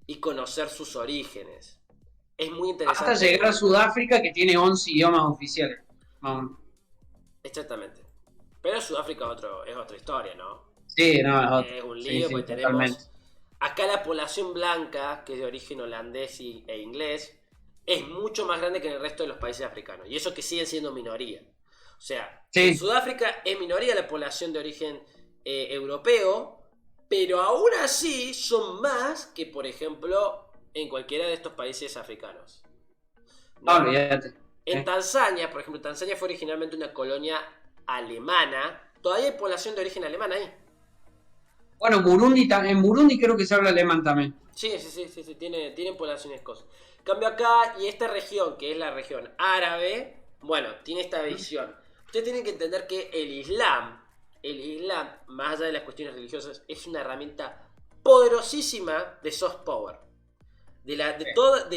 y conocer sus orígenes. Es muy Hasta interesante, llegar a Sudáfrica, que tiene 11 idiomas oficiales. No, exactamente. Pero Sudáfrica es otra historia, ¿no? sí, no, es otro. Es un Sí, lío sí, porque tenemos totalmente. acá la población blanca, que es de origen holandés e inglés, es mucho más grande que en el resto de los países africanos. Y eso que siguen siendo minoría. O sea, en Sí. Sudáfrica es minoría la población de origen europeo, pero aún así son más que, por ejemplo, en cualquiera de estos países africanos. No, ¿No? olvídate. En Sí. Tanzania, por ejemplo, Tanzania fue originalmente una colonia alemana. Todavía hay población de origen alemán ahí. Bueno, en Burundi creo que se habla alemán también. Sí, tienen poblaciones cosas. Cambio acá, y esta región, que es la región árabe, bueno, tiene esta visión. Ustedes tienen que entender que el Islam, más allá de las cuestiones religiosas, es una herramienta poderosísima de soft power. De Sí. toda,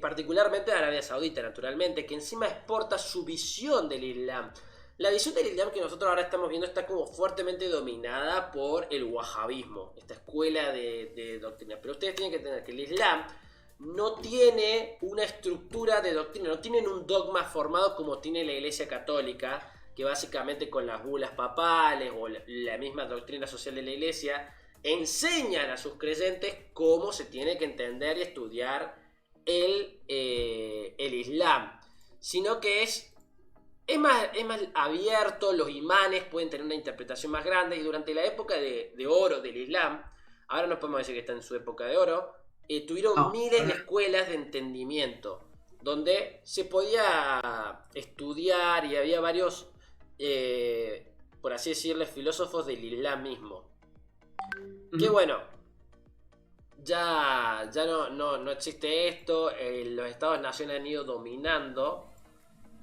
particularmente de Arabia Saudita, naturalmente, que encima exporta su visión del Islam. La visión del Islam que nosotros ahora estamos viendo está como fuertemente dominada por el wahabismo, esta escuela de doctrina. Pero ustedes tienen que entender que el Islam no tiene una estructura de doctrina, no tienen un dogma formado como tiene la Iglesia Católica, que básicamente con las bulas papales o la misma doctrina social de la Iglesia enseñan a sus creyentes cómo se tiene que entender y estudiar el Islam, sino que es más abierto, los imanes pueden tener una interpretación más grande y durante la época de oro del Islam, ahora no podemos decir que está en su época de oro, tuvieron miles de escuelas de entendimiento, donde se podía estudiar y había varios, por así decirlo, filósofos del Islam mismo. Que bueno, ya no existe esto, los estados-nación han ido dominando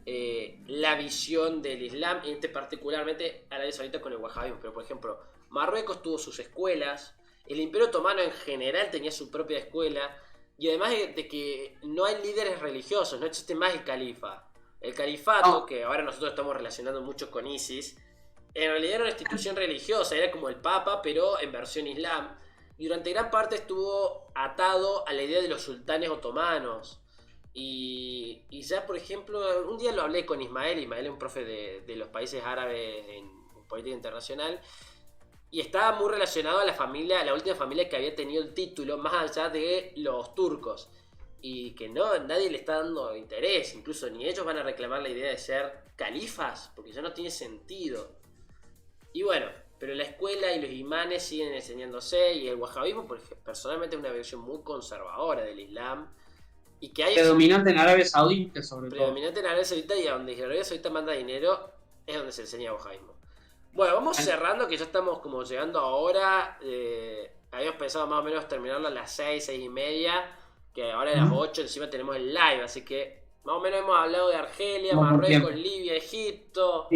la visión del Islam, y particularmente Arabia Saudita con el wahabismo. Pero por ejemplo, Marruecos tuvo sus escuelas, el Imperio Otomano en general tenía su propia escuela, y además de que no hay líderes religiosos, no existe más el califa. El califato, que ahora nosotros estamos relacionando mucho con ISIS, en realidad era una institución religiosa, era como el Papa, pero en versión Islam. Y durante gran parte estuvo atado a la idea de los sultanes otomanos. Y ya, por ejemplo, un día lo hablé con Ismael. Ismael es un profe de los países árabes en política internacional. Y estaba muy relacionado a la familia, a la última familia que había tenido el título, más allá de los turcos. Y que nadie le está dando interés, incluso ni ellos van a reclamar la idea de ser califas, porque ya no tiene sentido. Y bueno, pero la escuela y los imanes siguen enseñándose, y el wahabismo personalmente es una versión muy conservadora del Islam. Y que hay predominante en Arabia Saudita, sobre todo. Predominante en Arabia Saudita, y a donde Arabia Saudita manda dinero es donde se enseña wahabismo. Bueno, vamos cerrando, que ya estamos como llegando ahora. Habíamos pensado más o menos terminarlo a las 6 y media, que ahora a las 8 encima tenemos el live, así que más o menos hemos hablado de Argelia, Marruecos, Libia, Egipto,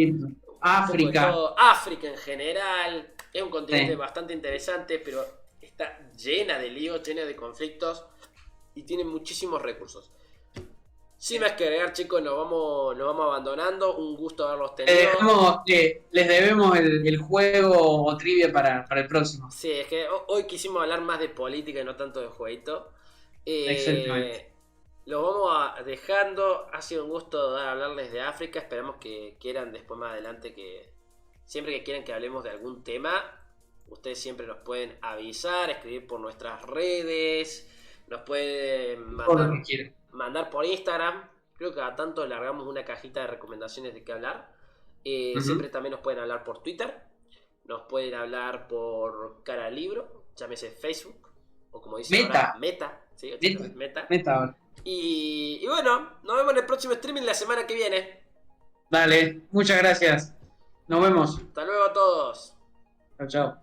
África. África en general. Es un continente bastante interesante, pero está llena de líos, llena de conflictos y tiene muchísimos recursos. Sin más que agregar, chicos, nos vamos abandonando. Un gusto haberlos tenido. Les debemos el juego o trivia para el próximo. Sí, es que hoy quisimos hablar más de política y no tanto de jueguito. Exactamente. Lo vamos dejando. Ha sido un gusto hablarles de África. Esperamos que quieran después, más adelante, que siempre que quieran que hablemos de algún tema, ustedes siempre nos pueden avisar, escribir por nuestras redes, nos pueden mandar por Instagram. Creo que a tanto largamos una cajita de recomendaciones de qué hablar. Siempre también nos pueden hablar por Twitter, nos pueden hablar por Cara al Libro, llámese Facebook, o como dice ahora, Meta. ¿Sí? Meta. Y bueno, nos vemos en el próximo streaming la semana que viene. Dale, muchas gracias. Nos vemos. Hasta luego a todos. Chao, chao.